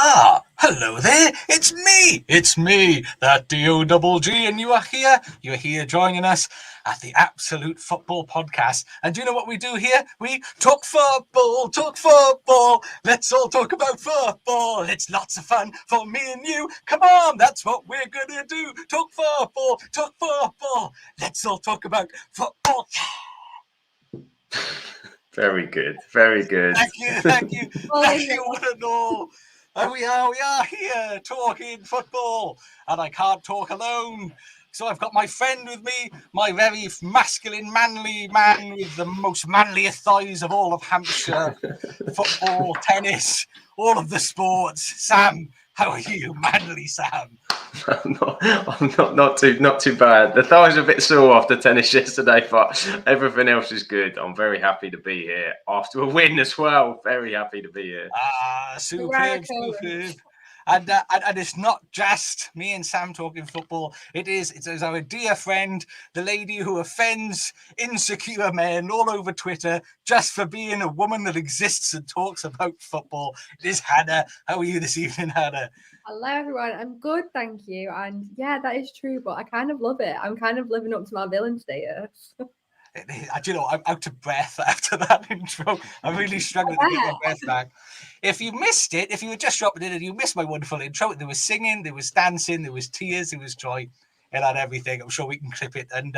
Hello there, it's me, that D-O-double-G, and you're here joining us at the Absolute Football Podcast. And do you know what we do here? We talk football, let's all talk about football, it's lots of fun for me and you, come on, that's what we're gonna do, talk football, let's all talk about football. Very good, very good. Thank you. As you want to know, we are here talking football, and I can't talk alone. So I've got my friend with me, my very masculine, manly man with the most manliest thighs of all of Hampshire, football, tennis, all of the sports. Sam, how are you, manly Sam? I'm not too bad. The thighs are a bit sore after tennis yesterday, but everything else is good. I'm very happy to be here after a win as well. Very happy to be here. Superb. And it's not just me and Sam talking football. It's our dear friend, the lady who offends insecure men all over Twitter just for being a woman that exists and talks about football. It is Hannah. How are you this evening, Hannah? Hello, everyone. I'm good, thank you. And yeah, that is true, but I kind of love it. I'm kind of living up to my villain status. You know, I'm out of breath after that intro. I'm really struggling to get my breath back. If you missed it, if you were just dropping in and you missed my wonderful intro, there was singing, there was dancing, there was tears, there was joy, and had everything. I'm sure we can clip it and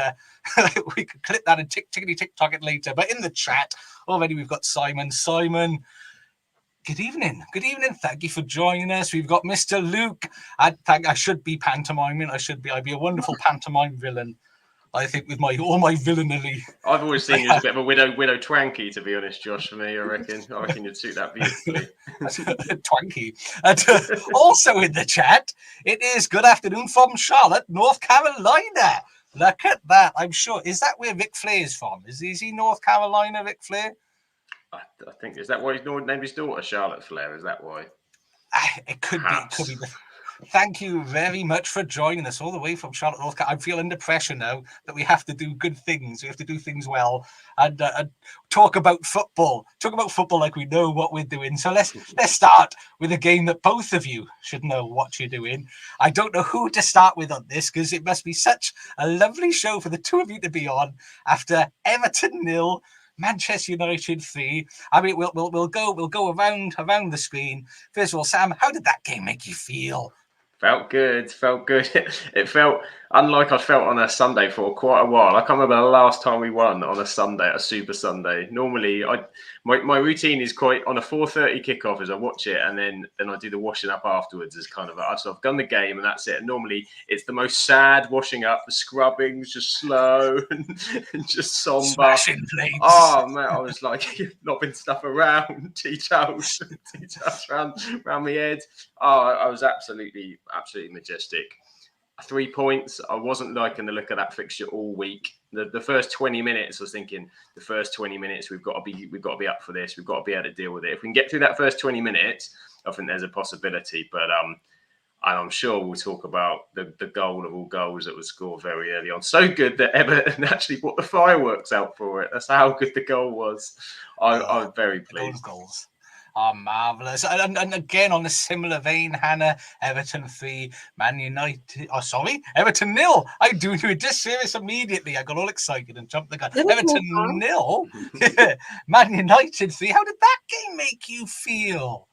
we can clip that and tickety-tick-tock it later. But in the chat, already we've got Simon. Simon, good evening. Thank you for joining us. We've got Mr. Luke. I should be pantomiming. I'd be a wonderful pantomime villain. I think with all my villainy. I've always seen you as a bit of a widow twanky, to be honest, Josh. For me, I reckon you'd suit that beautifully. Twanky. And also in the chat, it is good afternoon from Charlotte, North Carolina. Look at that. I'm sure. Is that where Ric Flair is from? Is he North Carolina, Ric Flair? I think, is that why he's named his daughter Charlotte Flair? Is that why? It could be. Thank you very much for joining us all the way from Charlotte, North Carolina. I'm feeling under pressure now that we have to do good things. We have to do things well and talk about football. Talk about football like we know what we're doing. So let's start with a game that both of you should know what you're doing. I don't know who to start with on this because it must be such a lovely show for the two of you to be on after Everton 0. Manchester United 3. I mean, we'll go around the screen. First of all, Sam, how did that game make you feel? Felt good. It felt unlike I felt on a Sunday for quite a while. I can't remember the last time we won on a Sunday, a Super Sunday. Normally, my routine is quite on a 4:30 kickoff as I watch it, and then I do the washing up afterwards. As kind of I've done the game and that's it. And normally, it's the most sad washing up, the scrubbing's just slow and just somber. Smashing plates. Oh man, I was like lobbing stuff around, tea towels around my head. Oh, I was absolutely majestic. 3 points. I wasn't liking the look of that fixture all week. The first 20 minutes, I was thinking, we've got to be up for this. We've got to be able to deal with it. If we can get through that first 20 minutes, I think there's a possibility. But and I'm sure we'll talk about the goal of all goals that was scored very early on. So good that Everton actually brought the fireworks out for it. That's how good the goal was. I was very pleased. Goals. Oh, marvellous. And again, on a similar vein, Hannah, Everton 3, Everton 0. I do a disservice immediately. I got all excited and jumped the gun. Everton 0, Man United 3. How did that game make you feel?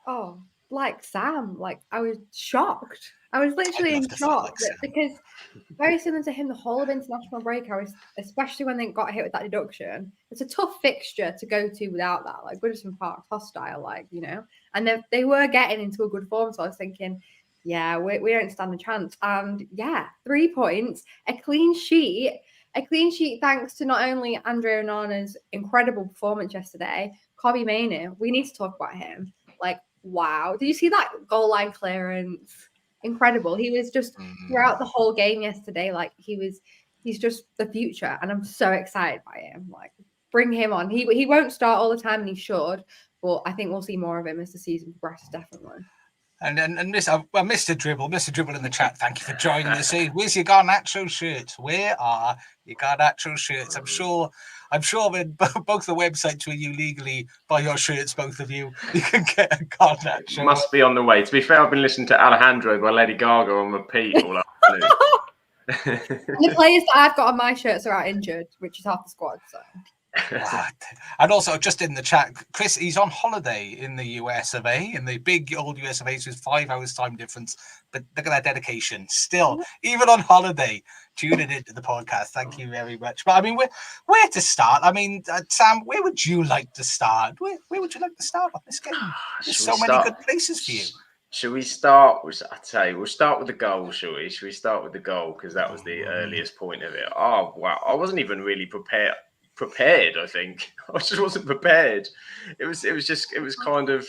Oh, like Sam. Like, I was shocked. I was literally in shock because very similar to him, the whole of international break, especially when they got hit with that deduction, it's a tough fixture to go to without that. Like Goodison Park's hostile, and they were getting into a good form. So I was thinking, yeah, we don't stand a chance. And yeah, 3 points, a clean sheet thanks to not only Andre Onana's incredible performance yesterday, Kobbie Mainoo. We need to talk about him. Like, wow. Did you see that goal line clearance? Incredible. He was just throughout the whole game yesterday, like he's just the future, and I'm so excited by him. Like, bring him on. He won't start all the time, and he should, but I think we'll see more of him as the season progresses, definitely. And Mr. Dribble in the chat, thank you for joining us. Where's your Garnacho shirts? Where are your Garnacho shirts? I'm sure when both the websites where you legally buy your shirts, both of you can get a Garnacho. Must be on the way. To be fair, I've been listening to Alejandro by Lady Gaga on repeat all afternoon. The players that I've got on my shirts are out injured, which is half the squad. So. And also, just in the chat, Chris, he's on holiday in the US of A, in the big old US of A, so it's 5 hours time difference. But look at that dedication. Still, even on holiday, tuning into the podcast. Thank you very much. But I mean, where to start? I mean, Sam, where would you like to start? Where would you like to start on this game? There's so many good places for you. Should we start? I tell you, we'll start with the goal, shall we? Should we start with the goal? Because that was the earliest point of it. Oh, wow. I wasn't even really prepared. I think I just wasn't prepared. It was kind of,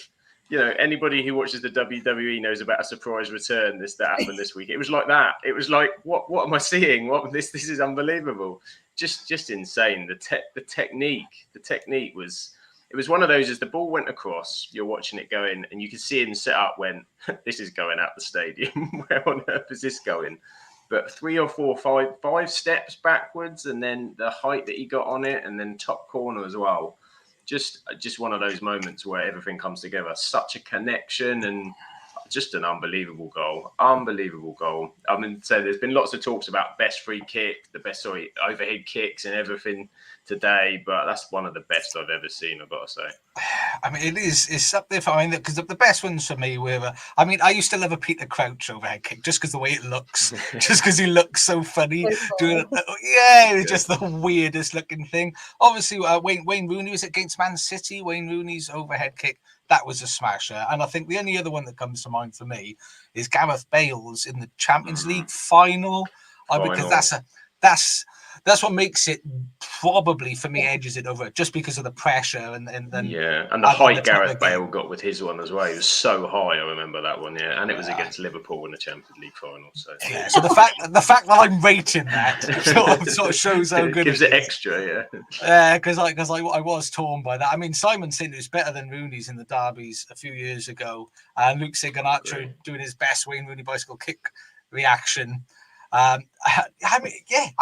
anybody who watches the WWE knows about a surprise return that happened this week. It was like that. It was like, what am I seeing? This is unbelievable. Just insane. The technique was, it was one of those, as the ball went across, you're watching it go in and you can see him set up when this is going out the stadium. Where on earth is this going? But 3 or 4, 5 steps backwards, and then the height that he got on it, and then top corner as well. Just one of those moments where everything comes together. Such a connection, and just an unbelievable goal. Unbelievable goal. I mean, so there's been lots of talks about best free kick, overhead kicks and everything today, but that's one of the best I've ever seen, I've got to say. I mean, it's up there. I mean, because the best ones for me were, I used to love a Peter Crouch overhead kick just because the way it looks, just because he looks so funny. Doing it. Yeah, it's just the weirdest looking thing. Obviously, Wayne Rooney was against Man City. Wayne Rooney's overhead kick, that was a smasher. And I think the only other one that comes to mind for me is Gareth Bale's in the Champions League final. Because that's what makes it, probably for me, edges it over, just because of the pressure and the height Gareth Bale got with his one as well. He was so high. I remember that one. Yeah, and it was against Liverpool in the Champions League final. So so the fact that I'm rating that sort of shows how good gives it extra. Because I was torn by that. I mean, Simon said it was better than Rooney's in the derbies a few years ago, and Luke Garnacho doing his best Wayne Rooney bicycle kick reaction. I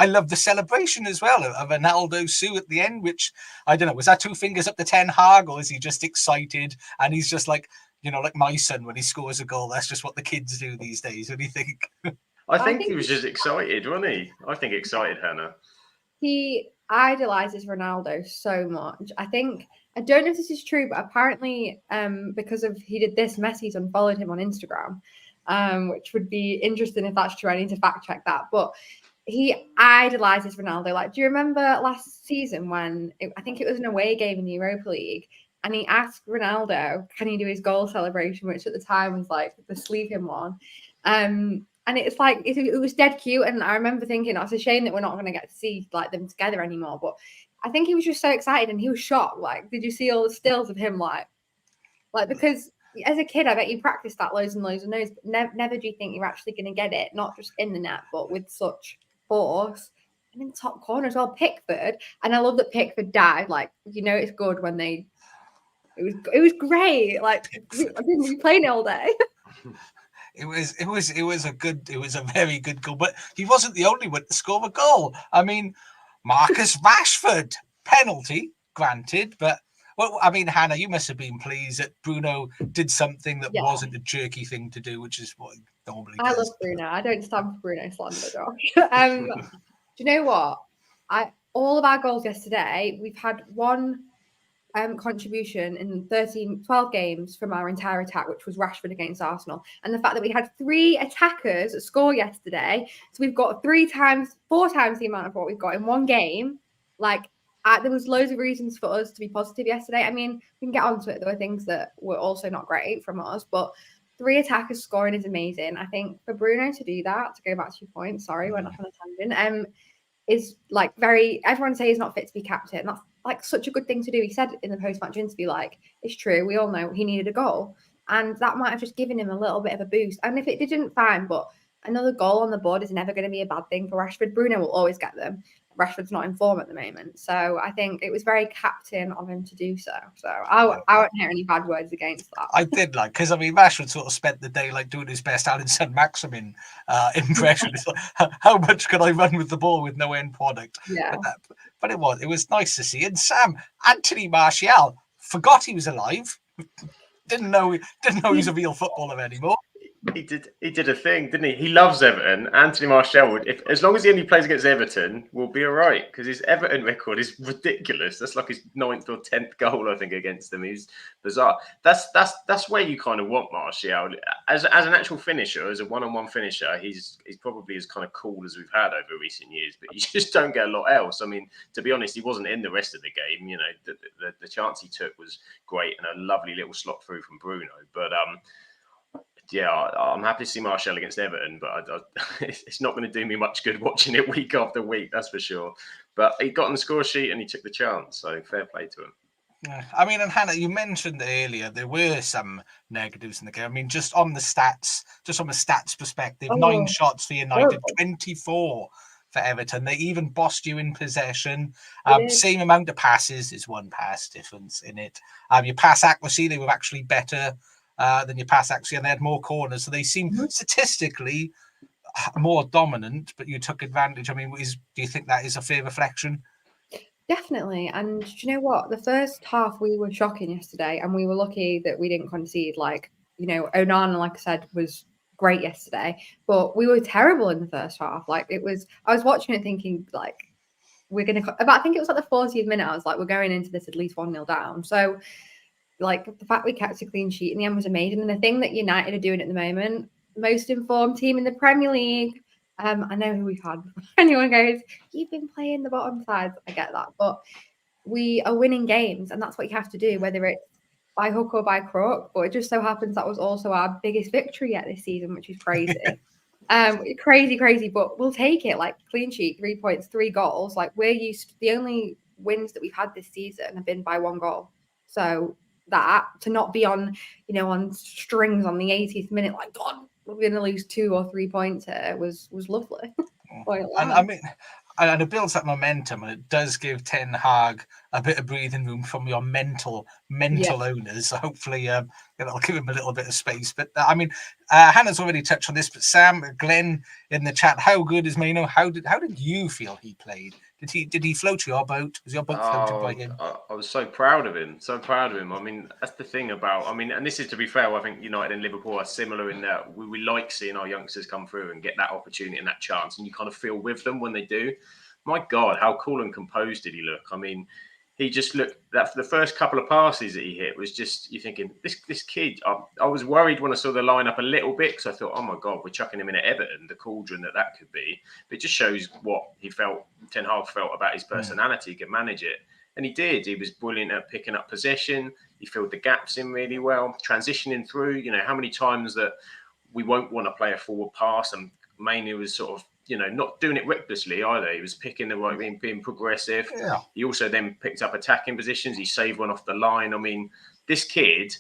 love the celebration as well of Ronaldo Sue at the end, which I don't know, was that 2 fingers up to Ten Hag, or is he just excited and he's just like, like my son when he scores a goal? That's just what the kids do these days. What do you think? I think he was just excited, wasn't he? I think excited, Hannah. He idolizes Ronaldo so much. I don't know if this is true, but apparently because of he did this, Messi's unfollowed him on Instagram. Which would be interesting if that's true. I need to fact check that. But he idolizes Ronaldo. Like, do you remember last season when I think it was an away game in the Europa League, and he asked Ronaldo, can he do his goal celebration, which at the time was like the sleeve him one. And it's like it was dead cute. And I remember thinking, it's a shame that we're not going to get to see like them together anymore. But I think he was just so excited and he was shocked. Like, did you see all the stills of him like because as a kid, I bet you practiced that loads and loads and loads, but never do you think you're actually going to get it, not just in the net, but with such force. And in top corner as well, Pickford. And I love that Pickford died. Like, it's good when it was great. Like, I didn't be playing it all day. It was a very good goal, but he wasn't the only one to score a goal. I mean, Marcus Rashford, penalty, granted, but well, I mean, Hannah, you must have been pleased that Bruno did something that wasn't a jerky thing to do, which is what he normally does. I love Bruno. I don't stand for Bruno slander, Josh. Do you know what? All of our goals yesterday, we've had one contribution in 12 games from our entire attack, which was Rashford against Arsenal. And the fact that we had 3 attackers score yesterday, so we've got 4 times the amount of what we've got in one game. Like, there was loads of reasons for us to be positive yesterday. I mean, we can get onto it. There were things that were also not great from us, but 3 attackers scoring is amazing. I think for Bruno to do that, to go back to your point, sorry, went off on a tangent, is like everyone say he's not fit to be captain. That's like such a good thing to do. He said in the post-match interview, like, it's true, we all know he needed a goal. And that might have just given him a little bit of a boost. And if it didn't, fine, but another goal on the board is never going to be a bad thing for Rashford. Bruno will always get them. Rashford's not in form at the moment. So I think it was very captain of him to do so. So I won't hear any bad words against that. I did like, because I mean, Rashford sort of spent the day like doing his best Alan Saint-Maximin impression. It's like, how much can I run with the ball with no end product? Yeah. But it was nice to see. And Sam, Anthony Martial, forgot he was alive. Didn't know he was a real footballer anymore. He did a thing, didn't he? He loves Everton. Anthony Martial would, as long as he only plays against Everton, will be all right, because his Everton record is ridiculous. That's like his 9th or 10th goal, I think, against them. He's bizarre. That's where you kind of want Martial as an actual finisher, as a one-on-one finisher. He's probably as kind of cool as we've had over recent years, but you just don't get a lot else. I mean, to be honest, he wasn't in the rest of the game. You know, the chance he took was great and a lovely little slot through from Bruno, but yeah, I'm happy to see Martial against Everton, but it's not going to do me much good watching it week after week, that's for sure. But he got on the score sheet and he took the chance, so fair play to him. Yeah. I mean, and Hannah, you mentioned earlier there were some negatives in the game. I mean, just from a stats perspective, 9 shots for United, 24 for Everton. They even bossed you in possession. Same amount of passes, is 1 pass difference in it. Your pass accuracy, they were actually better than your pass accuracy, and they had more corners. So they seem statistically more dominant, but you took advantage. I mean, do you think that is a fair reflection? Definitely. And do you know what? The first half we were shocking yesterday, and we were lucky that we didn't concede. Like, you know, Onana, like I said, was great yesterday, but we were terrible in the first half. Like, I was watching it thinking, like, we're going to, I think it was like the 40th minute, I was like, we're going into this at least 1-0 down. So, like, the fact we kept a clean sheet in the end was amazing. And the thing that United are doing at the moment, most informed team in the Premier League. I know who we've had. Anyone goes, you've been playing the bottom sides. I get that. But we are winning games, and that's what you have to do, whether it's by hook or by crook. But it just so happens that was also our biggest victory yet this season, which is crazy. Crazy. But we'll take it. Like, clean sheet, 3 points, 3 goals. Like, we're used to, the only wins that we've had this season have been by 1 goal. So that, to not be on, you know, on strings on the 80th minute, like, God, we're going to lose 2 or 3 points here, was lovely. And I mean, and it builds that momentum, and it does give Ten Hag a bit of breathing room from your mental owners. So hopefully, it'll give him a little bit of space. But I mean, Hannah's already touched on this, but Sam, Glenn in the chat, how good is Maino? How did you feel he played? Did he float your boat? Was your boat floated by him? I was so proud of him. I mean, that's the thing about, and this is, to be fair, I think United and Liverpool are similar in that we like seeing our youngsters come through and get that opportunity and that chance, and you kind of feel with them when they do. My God, how cool and composed did he look? I mean, he just looked, that for the first couple of passes that he hit was just, you're thinking, this kid, I was worried when I saw the lineup a little bit, because I thought, oh my God, we're chucking him in at Everton, the cauldron that could be. But it just shows what Ten Hag felt about his personality, he could manage it. And he did. He was brilliant at picking up possession. He filled the gaps in really well, transitioning through. You know, how many times that we won't want to play a forward pass, and mainly was sort of, you know, not doing it recklessly either. He was picking the right thing, being progressive. Yeah. He also then picked up attacking positions. He saved one off the line. I mean, this kid,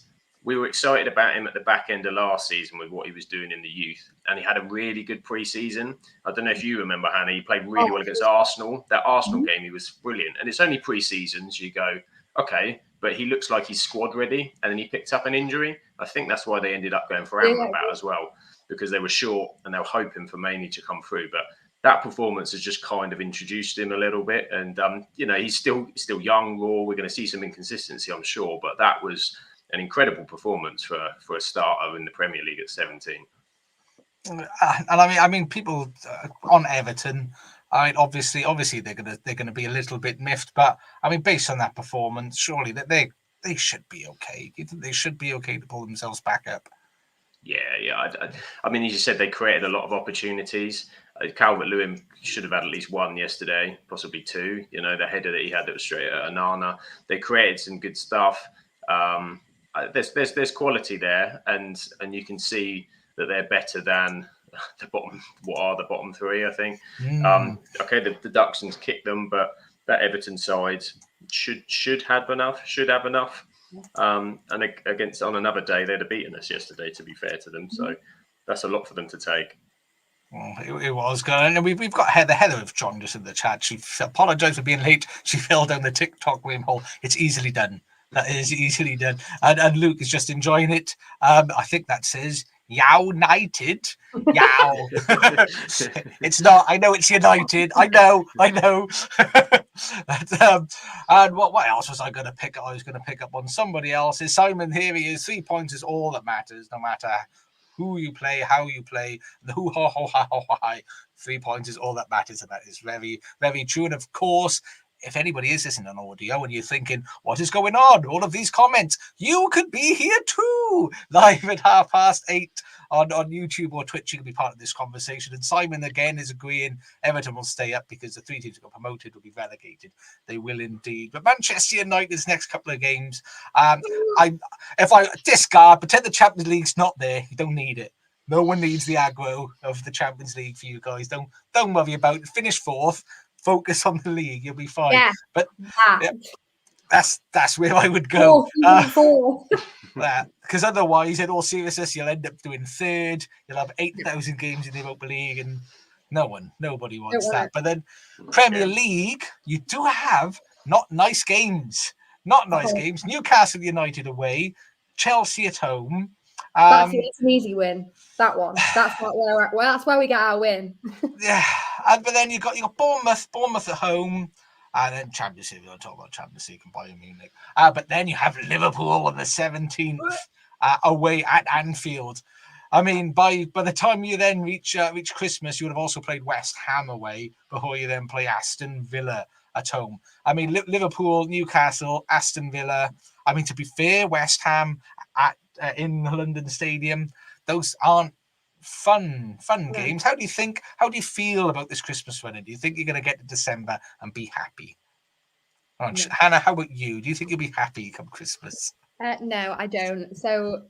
we were excited about him at the back end of last season with what he was doing in the youth. And he had a really good pre-season. I don't know if you remember, Hannah, he played really well against Arsenal. That Arsenal game, he was brilliant. And it's only pre-season, so you go, okay, but he looks like he's squad ready. And then he picked up an injury. I think that's why they ended up going for Amrabat as well, because they were short and they were hoping for Mainly to come through. But that performance has just kind of introduced him a little bit. And, you know, he's still young, raw. We're going to see some inconsistency, I'm sure. But that was an incredible performance for a starter in the Premier League at 17. And I mean, people on Everton, I mean, obviously they're gonna be a little bit miffed. But I mean, based on that performance, surely that they should be okay. Do you think they should be okay to pull themselves back up? Yeah. I mean, you just said they created a lot of opportunities. Calvert-Lewin should have had at least 1 yesterday, possibly 2. You know, the header that he had that was straight at Onana. They created some good stuff. There's quality there, and you can see that they're better than the bottom. What are the bottom 3? I think. Okay, the deductions kicked them, but that Everton side should have enough. And against on another day, they'd have beaten us yesterday, to be fair to them. So that's a lot for them to take. It was good. And we've got Heather. Heather have joined us in the chat. She apologised for being late. She fell down the TikTok wormhole. It's easily done. That is easily done. And Luke is just enjoying it. I think that says United. Yow. It's not. I know it's United. I know. And what else was I going to pick up? I was going to pick up on somebody else's. Simon, here he is. 3 points is all that matters, no matter who you play, how you play, the who, ho, ho, ha, ho, ha. 3 points is all that matters, and that is very, very true. And of course, if anybody is listening on audio and you're thinking, what is going on? All of these comments, you could be here too, live at 8:30 on YouTube or Twitch. You can be part of this conversation. And Simon, again, is agreeing Everton will stay up because the 3 teams that got promoted will be relegated. They will indeed. But Manchester United's next couple of games, if I discard, pretend the Champions League's not there, you don't need it. No one needs the aggro of the Champions League for you guys. Don't worry about it. Finish 4th. Focus on the league, you'll be fine. Yeah, but yeah, that's where I would go. Because otherwise, in all seriousness, you'll end up doing 3rd. You'll have 8,000 games in the Europa League, and nobody wants that. But then Premier League, you do have not nice games. Games. Newcastle United away, Chelsea at home. That's an easy win. That one. That's where we get our win. Yeah, but then you got Bournemouth at home, and then Champions League. We don't talk about Champions League and Bayern Munich. But then you have Liverpool on the 17th away at Anfield. I mean, by the time you then reach Christmas, you would have also played West Ham away before you then play Aston Villa at home. I mean, Liverpool, Newcastle, Aston Villa. I mean, to be fair, West Ham in London Stadium. Those aren't fun games. How do you feel about this Christmas running? Do you think you're going to get to December and be happy? Hannah, how about you? Do you think you'll be happy come Christmas? No, I don't. So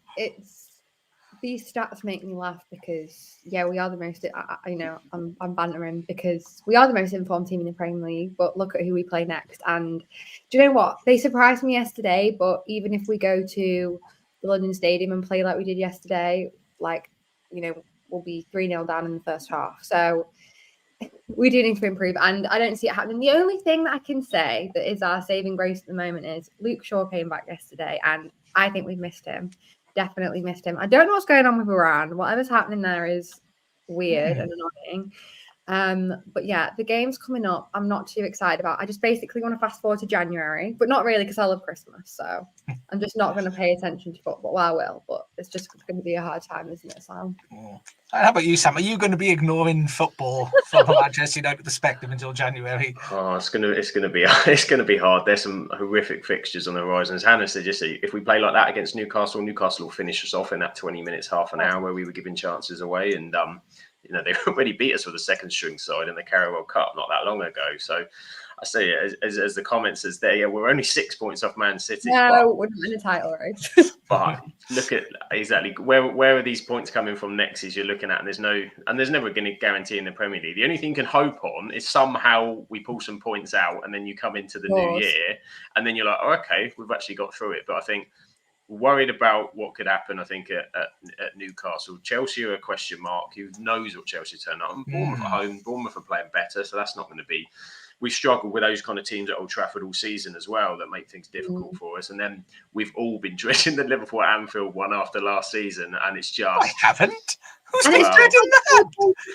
these stats make me laugh because we are the most. I'm bantering because we are the most informed team in the Premier League. But look at who we play next. And do you know what? They surprised me yesterday. But even if we go to the London Stadium and play like we did yesterday, we'll be 3-0 down in the first half. So we do need to improve, and I don't see it happening. The only thing that I can say that is our saving grace at the moment is Luke Shaw came back yesterday, and I think we've missed him. Definitely missed him. I don't know what's going on with Iran. Whatever's happening there is weird and annoying. But yeah, the game's coming up. I'm not too excited about. I just basically want to fast forward to January, but not really because I love Christmas. So I'm just not going to pay attention to football. Well, I will, but it's just going to be a hard time, isn't it, Sam? How about you, Sam? Are you going to be ignoring football from a Manchester United perspective until January? Oh, it's going to be hard. There's some horrific fixtures on the horizon. As Hannah said, if we play like that against Newcastle will finish us off in that 20 minutes, half an hour where we were giving chances away, and they already beat us with the second string side in the Carabao Cup not that long ago. So I say, as the comment says there, we're only 6 points off Man City. No, we're not in a title race. But look at exactly where are these points coming from next is you're looking at, and there's never going to guarantee in the Premier League. The only thing you can hope on is somehow we pull some points out, and then you come into the new year, and then you're like, oh, okay, we've actually got through it. But I think worried about what could happen, I think, at Newcastle. Chelsea are a question mark. Who knows what Chelsea turn up? Bournemouth at home. Bournemouth are playing better, so that's not going to be... We struggled with those kind of teams at Old Trafford all season as well that make things difficult for us. And then we've all been dreading the Liverpool at Anfield one after last season, and it's just... I haven't. Who's been dreading that?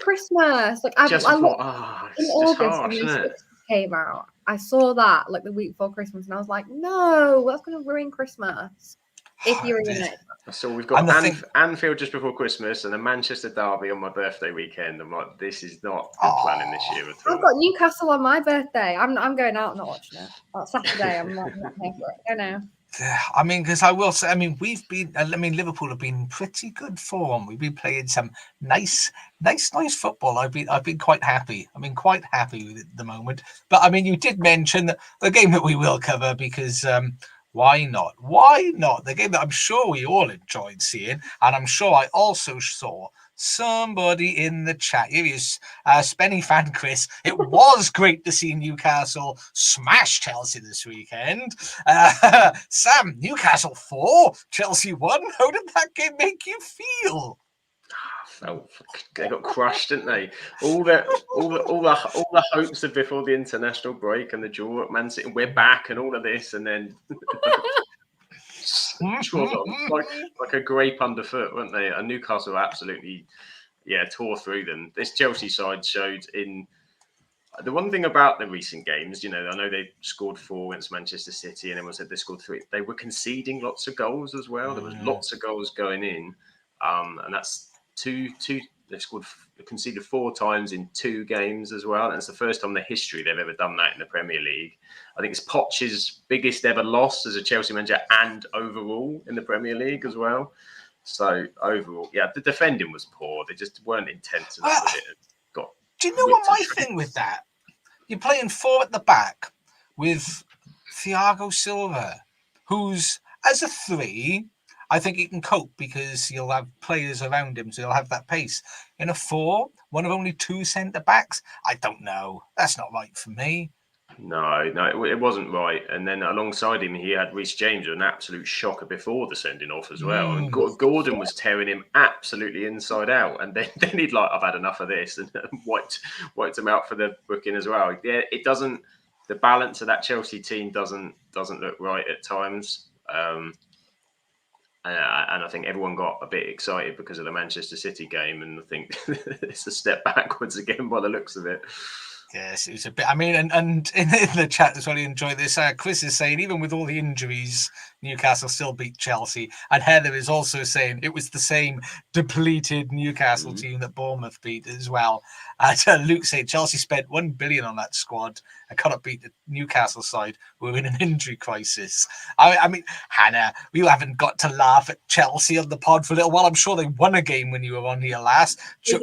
Christmas. In August when this came out, I saw that the week before Christmas, and I was like, no, that's going to ruin Christmas. If you're in it. So we've got Anfield just before Christmas and a Manchester derby on my birthday weekend. I'm like, this is not good planning this year at all. I've got Newcastle on my birthday. I'm going out, not watching it. Saturday, I'm not here for it. I know. I mean, because I will say, Liverpool have been pretty good form. We've been playing some nice football. I've been quite happy. I've been quite happy with it at the moment. But I mean, you did mention the game that we will cover because. Why not? Why not? The game that I'm sure we all enjoyed seeing, and I'm sure I also saw somebody in the chat. Here he is, Spenny fan Chris. It was great to see Newcastle smash Chelsea this weekend. Sam, Newcastle 4, Chelsea 1. How did that game make you feel? They got crushed, didn't they? All the hopes of before the international break and the draw at Man City, we're back and all of this, and then trod on like a grape underfoot, weren't they? And Newcastle absolutely, tore through them. This Chelsea side showed in the one thing about the recent games, I know they scored 4 against Manchester City, and everyone said they scored 3. They were conceding lots of goals as well. There was lots of goals going in, and that's two. They conceded 4 times in 2 games as well. And it's the first time in the history they've ever done that in the Premier League. I think it's Poch's biggest ever loss as a Chelsea manager and overall in the Premier League as well. So overall, the defending was poor. They just weren't intense enough with it. Do you know what my thing with that? You're playing 4 at the back with Thiago Silva, who's, as a 3, I think he can cope because he'll have players around him, so he'll have that pace. In a 4, one of only 2 centre-backs? I don't know. That's not right for me. No, it wasn't right. And then alongside him, he had Reece James, an absolute shocker before the sending off as well. And Gordon was tearing him absolutely inside out. And then he'd I've had enough of this, and wiped him out for the booking as well. Yeah, it doesn't. The balance of that Chelsea team doesn't look right at times. And I think everyone got a bit excited because of the Manchester City game, and I think it's a step backwards again by the looks of it. Yes, it was a bit. I mean, and in the chat as well, you enjoy this. Chris is saying, even with all the injuries, Newcastle still beat Chelsea. And Heather is also saying it was the same depleted Newcastle team that Bournemouth beat as well. Luke said Chelsea spent $1 billion on that squad and cannot beat the Newcastle side who are in an injury crisis. I mean, Hannah, you haven't got to laugh at Chelsea on the pod for a little while. I'm sure they won a game when you were on here last. Do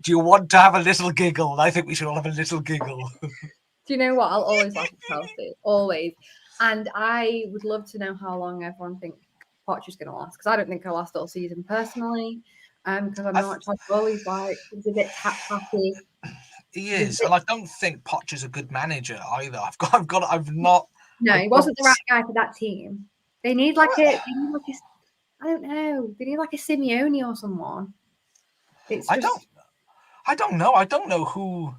you want to have a little giggle? I think we should all have a little giggle. Do you know what? I'll always laugh at Chelsea. Always. And I would love to know how long everyone thinks Poch is going to last, because I don't think he'll last all season personally. Because I know what Todd Bowley's like. He's a bit tap-tappy. He is, and I don't think Poch is a good manager either. I've not. No, he wasn't the right guy for that team. They need like a I don't know. They need like a Simeone or someone. I don't know. I don't know who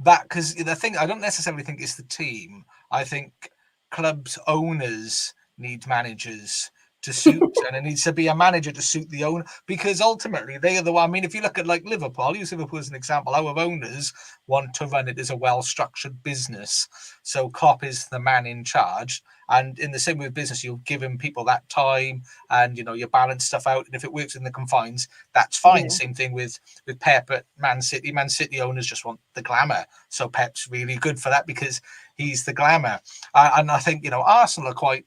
that, because the thing, I don't necessarily think it's the team. I think clubs' owners need managers to suit, and it needs to be a manager to suit the owner, because ultimately they are the one. I mean, if you look at like Liverpool, I'll use Liverpool as an example. Our owners want to run it as a well-structured business, so Klopp is the man in charge. And in the same way with business, you'll give him people that time, and you balance stuff out. And if it works in the confines, that's fine. Yeah. Same thing with Pep at Man City. Man City owners just want the glamour, so Pep's really good for that because he's the glamour. And I think Arsenal are quite.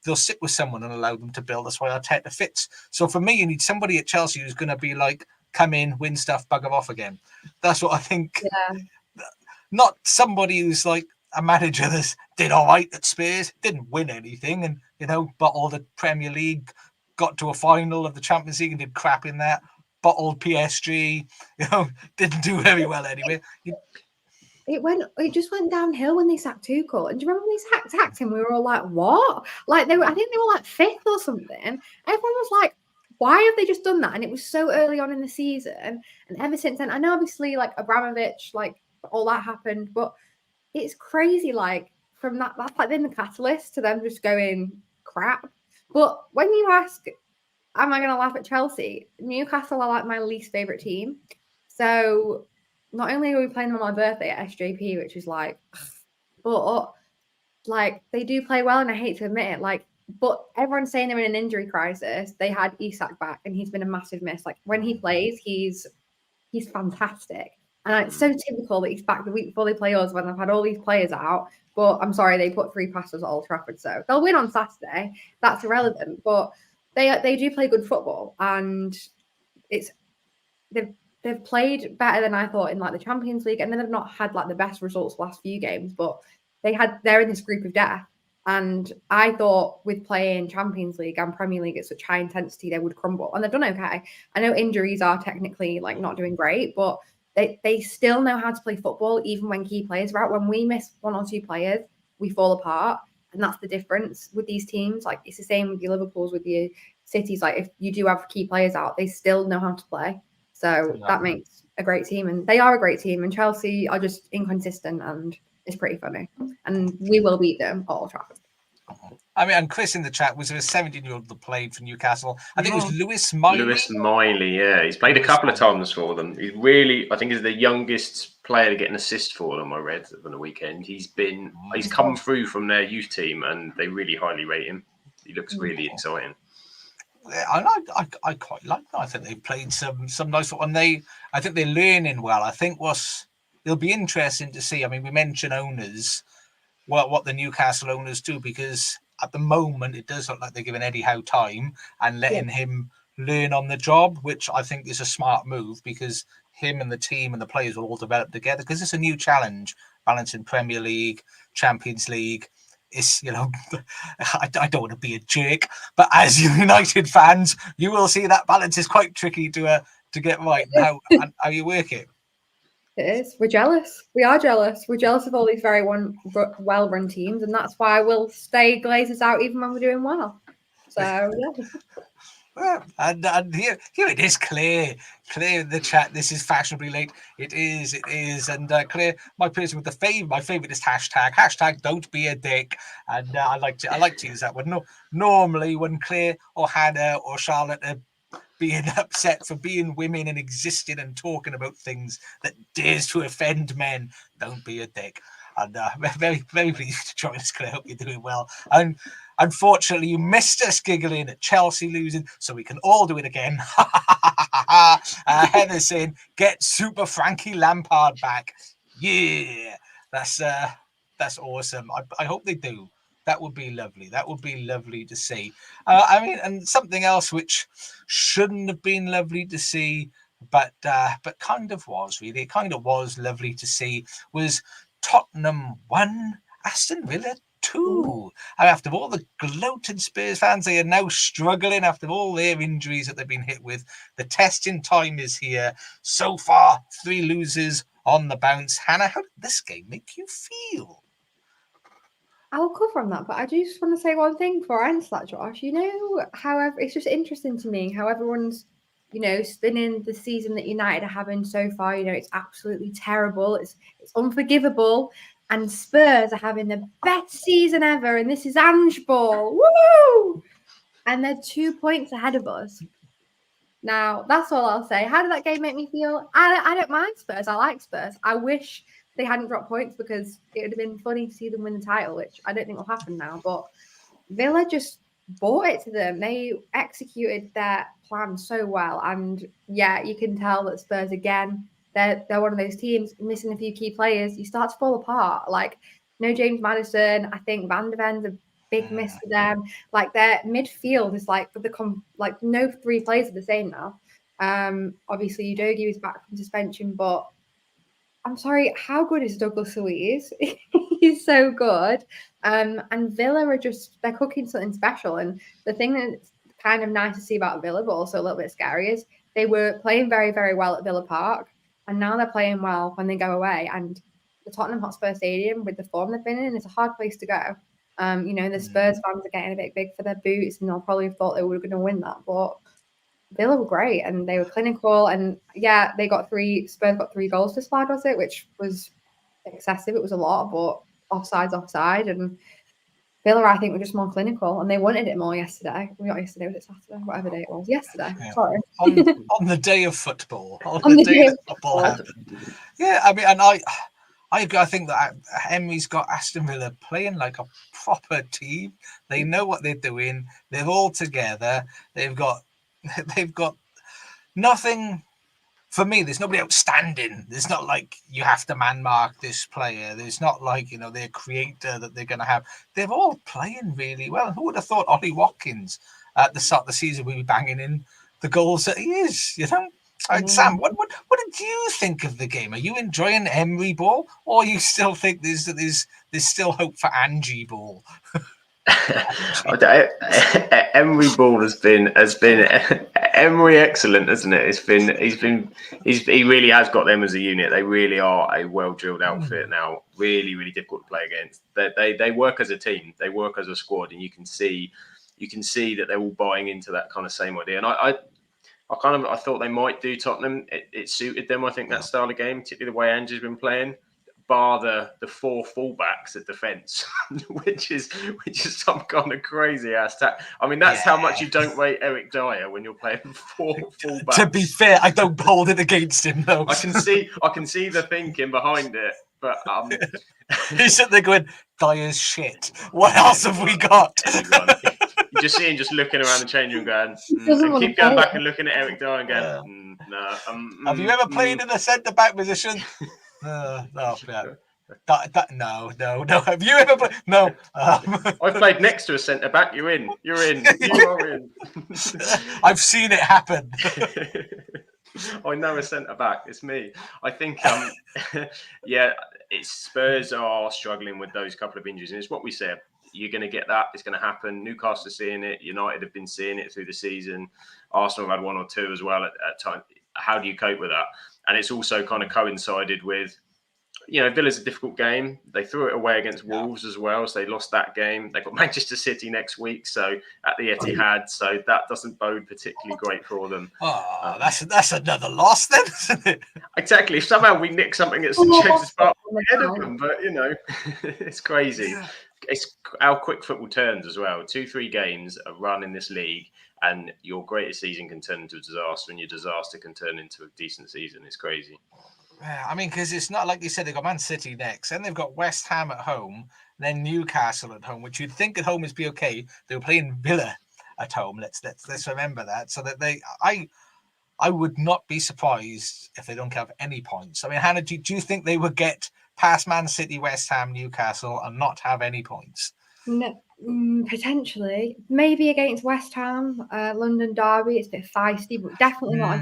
They'll sit with someone and allow them to build. That's why Arteta fits. So for me, you need somebody at Chelsea who's going to be like, come in, win stuff, bugger off again. That's what I think. Yeah. Not somebody who's like a manager that did all right at Spurs, didn't win anything, and bottled the Premier League, got to a final of the Champions League and did crap in that. Bottled PSG, didn't do very well anyway. It just went downhill when they sacked Tuchel. And do you remember when they sacked him? We were all like, what? Like I think they were like 5th or something. Everyone was like, why have they just done that? And it was so early on in the season. And ever since then, I know obviously like Abramovich, like all that happened, but it's crazy. Like from that's like been the catalyst to them just going crap. But when you ask, am I going to laugh at Chelsea? Newcastle are like my least favorite team. So not only are we playing them on my birthday at SJP, which is like, but like they do play well, and I hate to admit it. Like, but everyone's saying they're in an injury crisis. They had Isak back, and he's been a massive miss. Like when he plays, he's fantastic, and it's so typical that he's back the week before they play us when they've had all these players out. But I'm sorry, they put 3 passes at Old Trafford, so they'll win on Saturday. That's irrelevant, but they do play good football, and they've played better than I thought in like the Champions League, and then they've not had like the best results the last few games, but they're in this group of death. And I thought with playing Champions League and Premier League at such high intensity, they would crumble, and they've done okay. I know injuries are technically like not doing great, but they still know how to play football even when key players are out. When we miss 1 or 2 players, we fall apart, and that's the difference with these teams. Like it's the same with your Liverpools, with your City's like, if you do have key players out, they still know how to play. So that makes a great team, and they are a great team. And Chelsea are just inconsistent, and it's pretty funny. And we will beat them at Old Trafford. I mean, and Chris in the chat, was there a 17-year-old that played for Newcastle? I think it was Lewis Miley. Lewis Miley, yeah. He's played a couple of times for them. He's really, I think, he's the youngest player to get an assist for them, I read, on the weekend. He's come through from their youth team, and they really highly rate him. He looks really exciting. Yeah, I quite like that. I think they played some nice one. I think they're learning well. I think it'll be interesting to see. I mean, we mentioned owners, what the Newcastle owners do, because at the moment it does look like they're giving Eddie Howe time and letting him learn on the job, which I think is a smart move, because him and the team and the players will all develop together, because it's a new challenge balancing Premier League, Champions League. It's, I don't want to be a jerk, but as United fans, you will see that balance is quite tricky to get right. How you work it. It is. We're jealous. We are jealous. We're jealous of all these very well-run teams, and that's why we'll stay Glazers out even when we're doing well. So yeah. Well, and here it is, Claire in the chat. This is fashionably late. It is. And Claire, my person with my favorite is hashtag don't be a dick. And I like to use that one. No, normally when Claire or Hannah or Charlotte are being upset for being women and existing and talking about things that dares to offend men, don't be a dick. And very, very pleased to join us, Claire. I hope you're doing well. And unfortunately, you missed us giggling at Chelsea losing, so we can all do it again. Heather saying, get Super Frankie Lampard back. Yeah, that's awesome. I hope they do. That would be lovely. That would be lovely to see. I mean, and something else which shouldn't have been lovely to see, but kind of was really. It kind of was lovely to see, was Tottenham 1, Aston Villa 2. And after all the gloated Spurs fans, they are now struggling after all their injuries that they've been hit with. The testing time is here. So far, 3 losers on the bounce. Hannah, how did this game make you feel? I'll cover on that, but I do just want to say one thing before I answer that, Josh. However, it's just interesting to me how everyone's, spinning the season that United are having so far. It's absolutely terrible. It's unforgivable. And Spurs are having the best season ever, and this is Ange Ball. Woo! And they're 2 points ahead of us. Now, that's all I'll say. How did that game make me feel? I don't mind Spurs. I like Spurs. I wish they hadn't dropped points, because it would have been funny to see them win the title, which I don't think will happen now. But Villa just bought it to them. They executed their plan so well. And yeah, you can tell that Spurs, again, they're one of those teams missing a few key players. You start to fall apart. Like, no James Maddison. I think Van der Ven's a big miss for them. Like, their midfield is like no 3 players are the same now. Obviously, Udogie is back from suspension, but I'm sorry, how good is Douglas Luiz? He's so good. And Villa are they're cooking something special. And the thing that's kind of nice to see about Villa, but also a little bit scary, is they were playing very, very well at Villa Park. And now they're playing well when they go away. And the Tottenham Hotspur Stadium, with the form they've been in, it's a hard place to go. The Spurs fans are getting a bit big for their boots, and they'll probably have thought they were going to win that. But Villa were great, and they were clinical, and yeah, Spurs got 3 goals disallowed, was it? Which was excessive. It was a lot, but offside, and Villa, I think, were just more clinical, and they wanted it more yesterday. Not yesterday, was it Saturday? Whatever day it was. Yesterday. Yeah. Sorry. on the day of football. On the day that football happened. Yeah, I mean, and I agree. I think that Emery's got Aston Villa playing like a proper team. They know what they're doing. They're all together. They've got nothing. For me, there's nobody outstanding. There's not like you have to man mark this player. There's not like, their creator that they're going to have. They're all playing really well. Who would have thought Ollie Watkins at the start of the season would be banging in the goals that he is, Right, Sam, what did you think of the game? Are you enjoying Emery ball, or you still think there's still hope for Angie ball? Emery ball has been Emery excellent, isn't it? He really has got them as a unit. They really are a well drilled outfit now. Really, really difficult to play against. They work as a team. They work as a squad, and you can see you can see that they're all buying into that kind of same idea. And I thought they might do Tottenham. It suited them, I think, that style of game, particularly the way Ange's been playing, bar the 4 fullbacks at defence, which is some kind of crazy ass tack. I mean, that's how much you don't rate Eric Dyer when you're playing 4 fullbacks. To be fair, I don't hold it against him though. I can see the thinking behind it, but he's sitting there going, Dyer's shit. What else have we got? You just see him just looking around the changing room going, and keep going back and looking at Eric Dyer and going, no. Have you ever played in a centre-back position? No. No. Have you ever played? No. I've played next to a centre-back. You're in. You are in. I've seen it happen. I know a centre-back. It's me. I think, Spurs are struggling with those couple of injuries. And it's what we said. You're going to get that. It's going to happen. Newcastle are seeing it. United have been seeing it through the season. Arsenal have had 1 or 2 as well at times. How do you cope with that? And it's also kind of coincided with, Villa's a difficult game. They threw it away against Wolves as well, so they lost that game. They've got Manchester City next week, so at the Etihad, so that doesn't bode particularly great for them. Oh, that's another loss then, isn't it? Exactly. If somehow we nick something at St James's Park, we're ahead of them, but it's crazy. It's how quick football turns as well. 2-3 games a run in this league, and your greatest season can turn into a disaster, and your disaster can turn into a decent season. It's crazy. Yeah, I mean, because it's not like you said, they've got Man City next, then they've got West Ham at home, then Newcastle at home, which you'd think at home is be okay. They were playing Villa at home. Let's remember that. So that I would not be surprised if they don't have any points. I mean, Hannah, do you think they would get past Man City, West Ham, Newcastle, and not have any points? No, potentially. Maybe against West Ham, London derby. It's a bit feisty, but definitely not at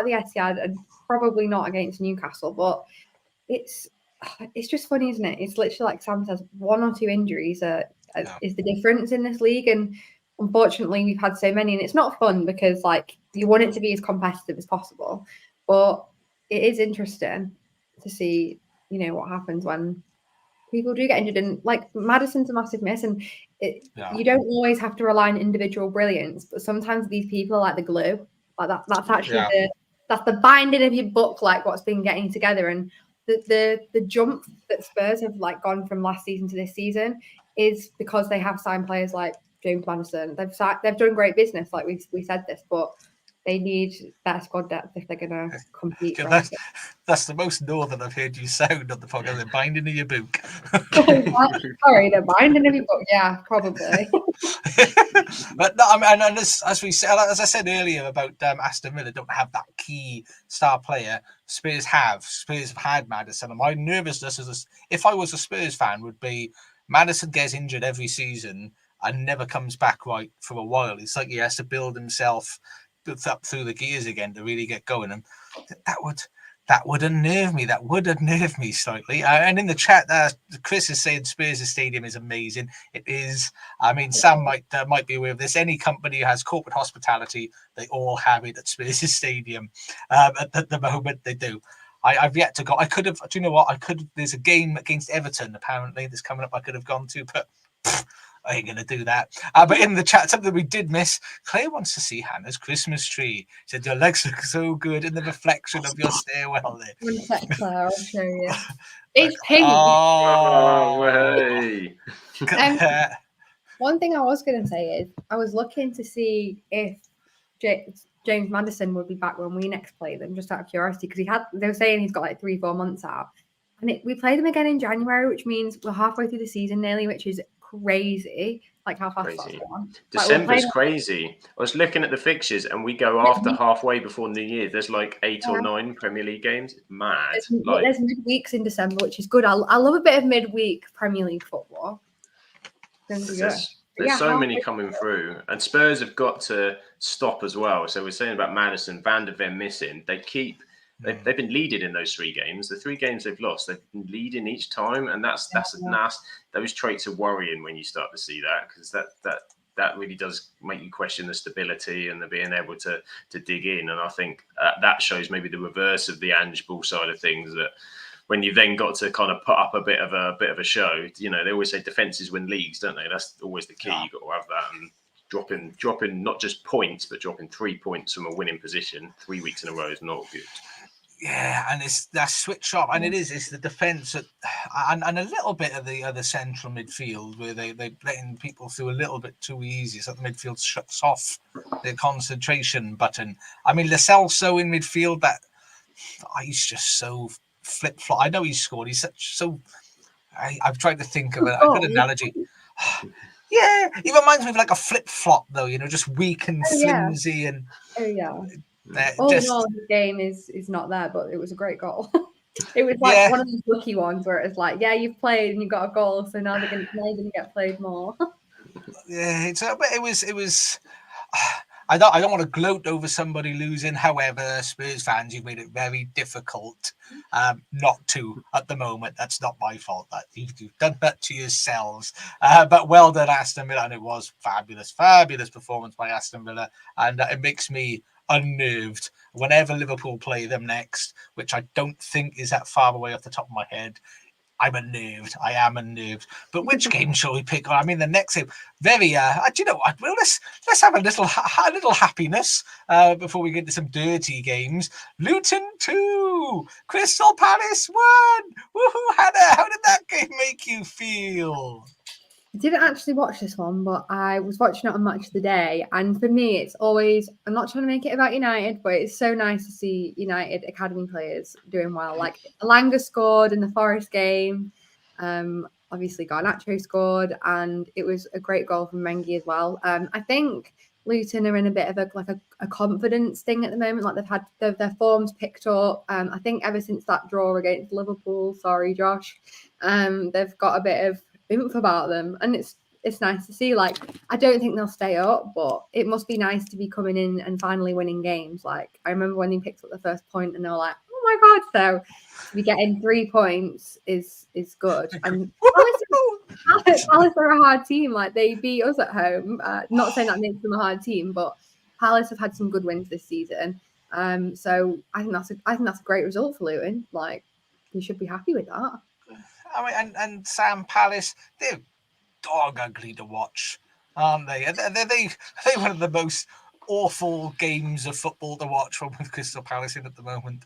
the Etihad, and probably not against Newcastle. But it's just funny, isn't it? It's literally like Sam says, 1 or 2 injuries is the difference in this league, and unfortunately we've had so many, and it's not fun because you want it to be as competitive as possible, but it is interesting to see what happens when people do get injured. And Maddison's a massive miss, and you don't always have to rely on individual brilliance, but sometimes these people are like the glue. That's actually that's the binding of your book, what's been getting together. And the jump that Spurs have gone from last season to this season is because they have signed players like James Maddison. They've done great business, we said this, but they need better squad depth if they're going to compete. That's the most northern I've heard you sound on the podcast. The binding of your book. Sorry, the binding of your book. Yeah, probably. But no, and as I said earlier about Aston Villa don't have that key star player. Spurs have had Maddison. And my nervousness if I was a Spurs fan would be Maddison gets injured every season and never comes back right for a while. It's like he has to build himself up through the gears again to really get going, and that would unnerve me. That would unnerve me slightly. And in the chat, Chris is saying Spurs' stadium is amazing. It is. I mean, Sam might be aware of this. Any company who has corporate hospitality, they all have it at Spurs' stadium. At the moment, they do. I've yet to go. I could have. Do you know what? There's a game against Everton apparently that's coming up. I could have gone to, but. I ain't going to do that. But in the chat, something we did miss, Claire wants to see Hannah's Christmas tree. She said, your legs look so good in the reflection of your stairwell there. One sec, Claire, I'll show you. It's pink. Oh, way. One thing I was going to say is I was looking to see if James Maddison would be back when we next play them, just out of curiosity, because they were saying he's got 3-4 months out. And we play them again in January, which means we're halfway through the season nearly, which is crazy. How fast that's gone. December's crazy. I was looking at the fixtures, and we go after halfway before New Year. There's 8 or 9 Premier League games. It's mad. There's midweeks in December, which is good. I love a bit of midweek Premier League football. There's so many coming through, and Spurs have got to stop as well. So we're saying about Maddison, Van der Ven missing. They've been leading in those 3 games. The 3 games they've lost, they've been leading each time, and that's a nasty. Those traits are worrying when you start to see that, because that really does make you question the stability and the being able to dig in. And I think that shows maybe the reverse of the Ange Ball side of things, that when you then got to kind of put up a bit of a show, you know, they always say defenses win leagues, don't they? That's always the key. Yeah. You've got to have that, and dropping not just points, but dropping 3 points from a winning position 3 weeks in a row is not good. Yeah, and it's that switch up, and it's the defence and a little bit of the other central midfield where they letting people through a little bit too easy, so the midfield shuts off their concentration button. I mean, Lascelles in midfield, that he's just so flip flop. I know he's scored. He's I've tried to think of a good analogy. Yeah, he reminds me of like a flip flop, though. You know, just weak and flimsy and. Oh yeah. All in all, his game is not there, but it was a great goal. It was like one of these lucky ones where it's like, yeah, you've played and you got a goal, so now they're going to get played more. Yeah, it was. I don't want to gloat over somebody losing. However, Spurs fans, you've made it very difficult not to at the moment. That's not my fault. That you've done that to yourselves. But well done, Aston Villa, and it was fabulous performance by Aston Villa, and it makes me unnerved whenever Liverpool play them next, which I don't think is that far away off the top of my head. I'm unnerved. I am unnerved. But which game shall we pick? I mean, the next game, very. Do you know what? Well, let's have a little happiness before we get to some dirty games. Luton 2, Crystal Palace 1. Woohoo, Hannah! How did that game make you feel? I didn't actually watch this one, but I was watching it on Match of the Day. And for me, it's always, I'm not trying to make it about United, but it's so nice to see United academy players doing well. Like Alanga scored in the Forest game. Obviously, Garnacho scored, and it was a great goal from Mengi as well. I think Luton are in a bit of a confidence thing at the moment. Like they've had their forms picked up. I think ever since that draw against Liverpool, sorry, Josh, they've got a bit of oomph about them, and it's nice to see. Like, I don't think they'll stay up, but it must be nice to be coming in and finally winning games. Like, I remember when they picked up the first point and they were like, oh my god, so to be getting 3 points is good. And Palace are a hard team. Like, they beat us at home. Not saying that makes them a hard team, but Palace have had some good wins this season. So I think that's a great result for Luton. Like, we should be happy with that. I mean, and Sam Palace, they're dog ugly to watch, aren't they? They're one of the most awful games of football to watch from Crystal Palace in at the moment.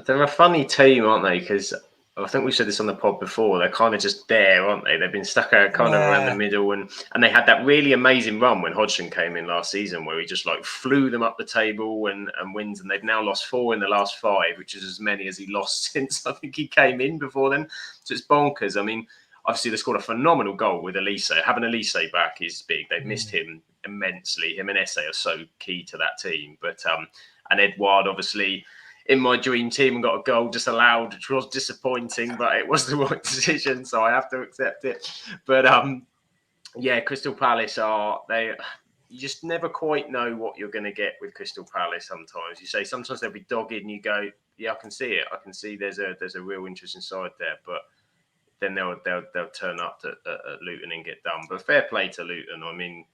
They're a funny team, aren't they? Because I think we said this on the pod before. They're kind of just there, aren't they? They've been stuck out kind of around the middle, and they had that really amazing run when Hodgson came in last season, where he just like flew them up the table and wins. And they've now lost 4 in the last 5, which is as many as he lost since I think he came in before then. So it's bonkers. I mean, obviously they scored a phenomenal goal with Elise. Having Elise back is big. They've missed him immensely. Him and Esse are so key to that team. But and Edouard, obviously, in my dream team, and got a goal disallowed, which was disappointing, but it was the right decision, so I have to accept it. But yeah, Crystal Palace you just never quite know what you're going to get with Crystal Palace. Sometimes you say sometimes they'll be dogged, and you go, yeah, I can see it. I can see there's a real interest inside there, but then they'll turn up at Luton and get done. But fair play to Luton. I mean,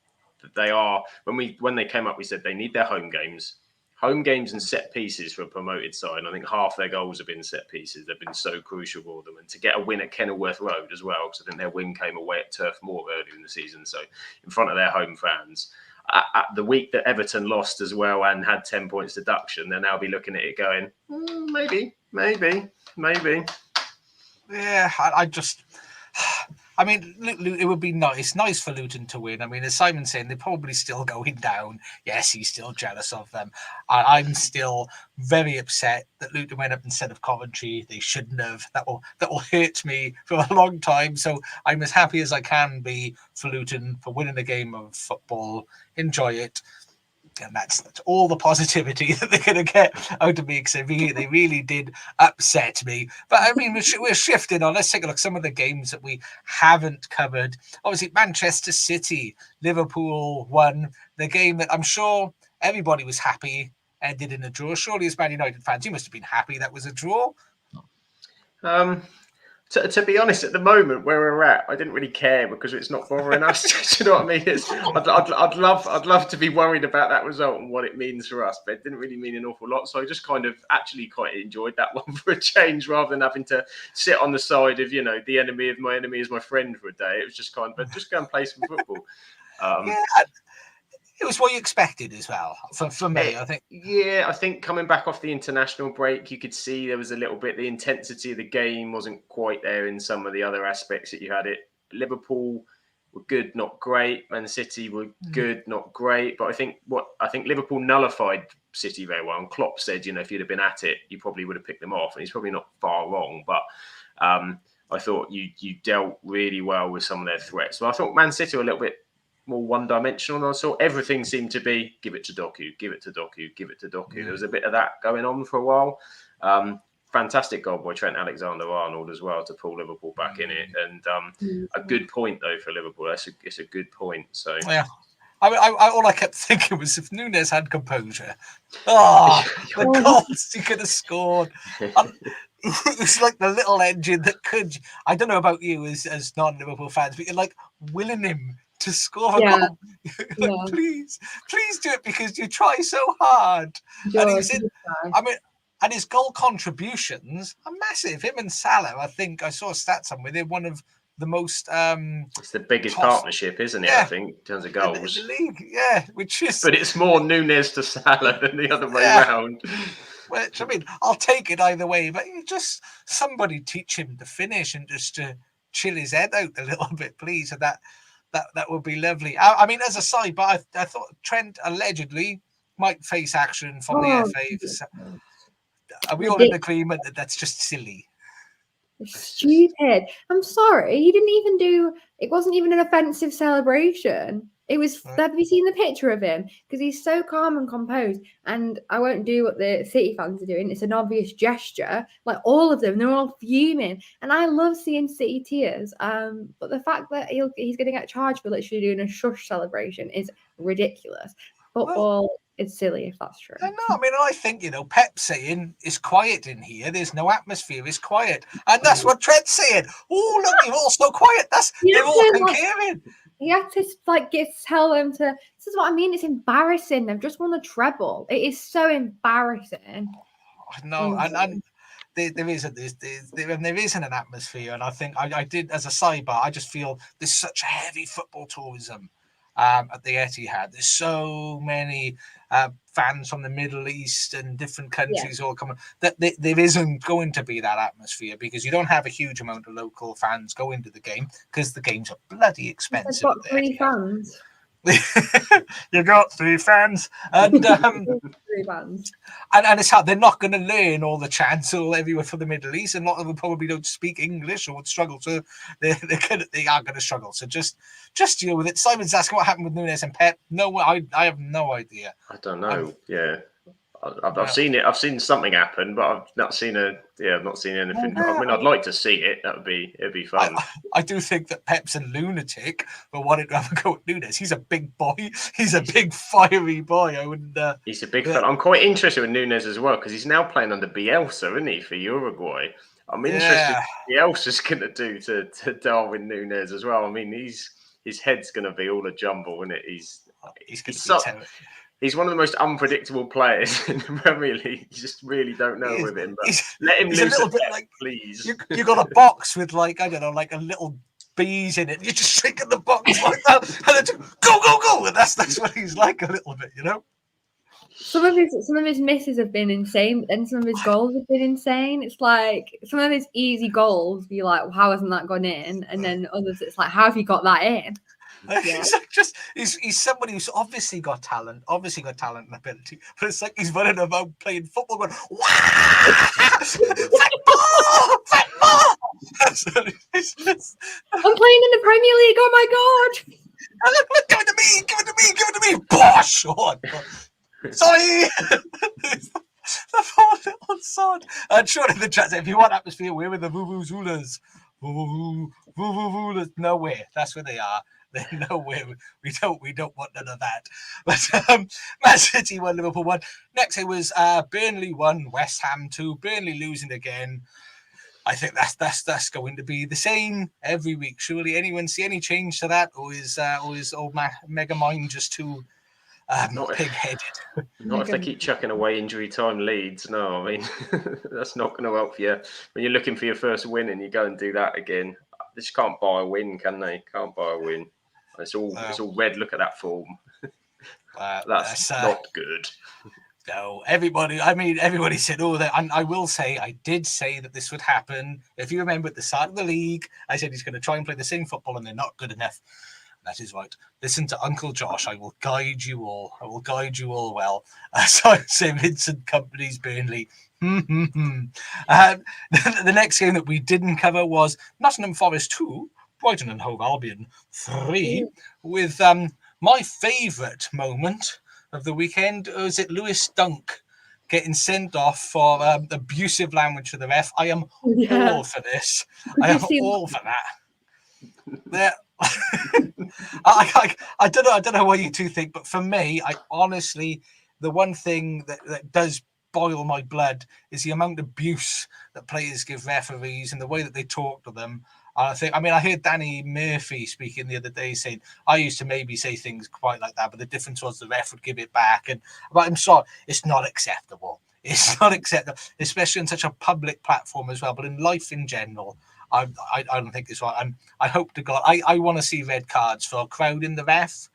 they are when they came up, we said they need their home games and set pieces for a promoted side. I think half their goals have been set pieces. They've been so crucial for them. And to get a win at Kenilworth Road as well, because I think their win came away at Turf Moor earlier in the season. So in front of their home fans. At the week that Everton lost as well and had 10 points deduction, they'll now be looking at it going, maybe. Yeah, I mean, it would be nice for Luton to win. I mean, as Simon's saying, they're probably still going down. Yes, he's still jealous of them. I'm still very upset that Luton went up instead of Coventry. They shouldn't have. That will hurt me for a long time. So I'm as happy as I can be for Luton for winning a game of football. Enjoy it. And that's all the positivity that they're going to get out of me, because they really did upset me. But I mean, we're shifting on. Let's take a look at some of the games that we haven't covered. Obviously, Manchester City, Liverpool won the game that I'm sure everybody was happy ended in a draw. Surely, as Man United fans, you must have been happy that was a draw. To be honest, at the moment where we're at, I didn't really care because it's not bothering us. Do you know what I mean? I'd love to be worried about that result and what it means for us, but it didn't really mean an awful lot. So I just kind of actually quite enjoyed that one for a change, rather than having to sit on the side of, the enemy of my enemy is my friend for a day. It was just kind of, but just go and play some football. It was what you expected as well, for me, I think. Yeah, I think coming back off the international break, you could see there was a little bit, the intensity of the game wasn't quite there in some of the other aspects that you had it. Liverpool were good, not great. Man City were good, not great. But I think Liverpool nullified City very well. And Klopp said, if you'd have been at it, you probably would have picked them off. And he's probably not far wrong. But I thought you dealt really well with some of their threats. So I thought Man City were a little bit more one-dimensional, and I saw everything seemed to be give it to Doku, give it to Doku, give it to Doku. There was a bit of that going on for a while. Fantastic goal by Trent Alexander-Arnold as well to pull Liverpool back in it, and a good point though for Liverpool. It's a good point. So yeah. All I kept thinking was if Nunes had composure, the goals he could have scored. It's like the little engine that could. I don't know about you as non-Liverpool fans, but you're like willing him to score a goal. Like, please do it because you try so hard. And his goal contributions are massive. Him and Salah, I think I saw a stat somewhere. They're one of the most. It's the biggest partnership, isn't it? I think in terms of goals. In the league, yeah. Which is. But it's more Nunes to Salah than the other way around. Which, I'll take it either way, but just somebody teach him to finish and just to chill his head out a little bit, please. And that would be lovely. As a side, but I thought Trent allegedly might face action from the FA. So, are we all in agreement that that's just silly? It's stupid. I'm sorry. He didn't even it wasn't even an offensive celebration. It was, have you seen the picture of him? Because he's so calm and composed. And I won't do what the City fans are doing. It's an obvious gesture. Like all of them, they're all fuming. And I love seeing City tears. But the fact that he's going to get charged for literally doing a shush celebration is ridiculous. Football is silly if that's true. No, I think, Pep saying it's quiet in here. There's no atmosphere. It's quiet. And that's what Trent's saying. Oh, look, you're all so quiet. They're all concurring. He had to tell them to. This is what I mean. It's embarrassing. They've just won a treble. It is so embarrassing. No, and there isn't an atmosphere, and I think I did as a sidebar. I just feel there's such a heavy football tourism at the Etihad. There's so many fans from the Middle East and different countries all coming. That there isn't going to be that atmosphere because you don't have a huge amount of local fans going to the game because the games are bloody expensive. I've got 3 fans. You got 3 fans, and 3 fans. And it's hard. They're not going to learn all the chants all everywhere from the Middle East, and a lot of them probably don't speak English or would struggle. So they are going to struggle. So just deal with it. Simon's asking what happened with Nunes and Pep. No, I have no idea. I don't know. I've seen it. I've seen something happen, but I've not seen I've not seen anything. I'd like to see it. It'd be fun. I do think that Pep's a lunatic, but wanted to have a go at Nunes. He's a big boy. He's a big fiery boy. He's a big fan. I'm quite interested with Nunes as well because he's now playing under Bielsa, isn't he, for Uruguay? I'm interested what Bielsa's going to do to Darwin Nunes as well. His head's going to be all a jumble, isn't it? He's one of the most unpredictable players in the Premier League. You just really don't know with him. But let him lose a bit, please. You got a box with a little bees in it. You're just shaking the box like that, and then just, go. And that's what he's like a little bit, Some of his misses have been insane, but then some of his goals have been insane. It's like some of his easy goals, you're like, well, how hasn't that gone in? And then others, it's like, how have you got that in? Yeah. He's somebody who's obviously got talent and ability, but it's like he's running about playing football going, fat ball! I'm playing in the Premier League, oh my god! Look, give it to me! Bosh! Sorry! The poor little sod. And sure in the chat, if you want atmosphere, we're with the Vuvuzulas. Vuvuzulas. Nowhere. That's where they are. They're nowhere. We don't want none of that. But Man City 1, Liverpool 1. Next it was Burnley 1, West Ham 2. Burnley losing again. I think that's going to be the same every week. Surely, anyone see any change to that, or is old Mega Mind just too pig-headed? Not if they keep chucking away injury time leads. No, I mean that's not going to help you when you're looking for your first win and you go and do that again. They just can't buy a win, can they? Can't buy a win. It's all red. Look at that form. That's not good. No, everybody said, and I will say, I did say that this would happen. If you remember at the start of the league, I said he's going to try and play the same football and they're not good enough. That is right. Listen to Uncle Josh. I will guide you all. I will guide you all well. So I say Vincent Kompany's Burnley. The next game that we didn't cover was Nottingham Forest 2, Brighton and Hove Albion 3, with my favourite moment of the weekend. Was it Lewis Dunk getting sent off for abusive language to the ref? I am all for this. I am all for that. I don't know what you two think, but for me, I honestly, the one thing that does boil my blood is the amount of abuse that players give referees and the way that they talk to them. I heard Danny Murphy speaking the other day saying, I used to maybe say things quite like that, but the difference was the ref would give it back. But I'm sorry, it's not acceptable. It's not acceptable, especially on such a public platform as well. But in life in general, I don't think it's right. I hope to God, I want to see red cards for crowding the ref.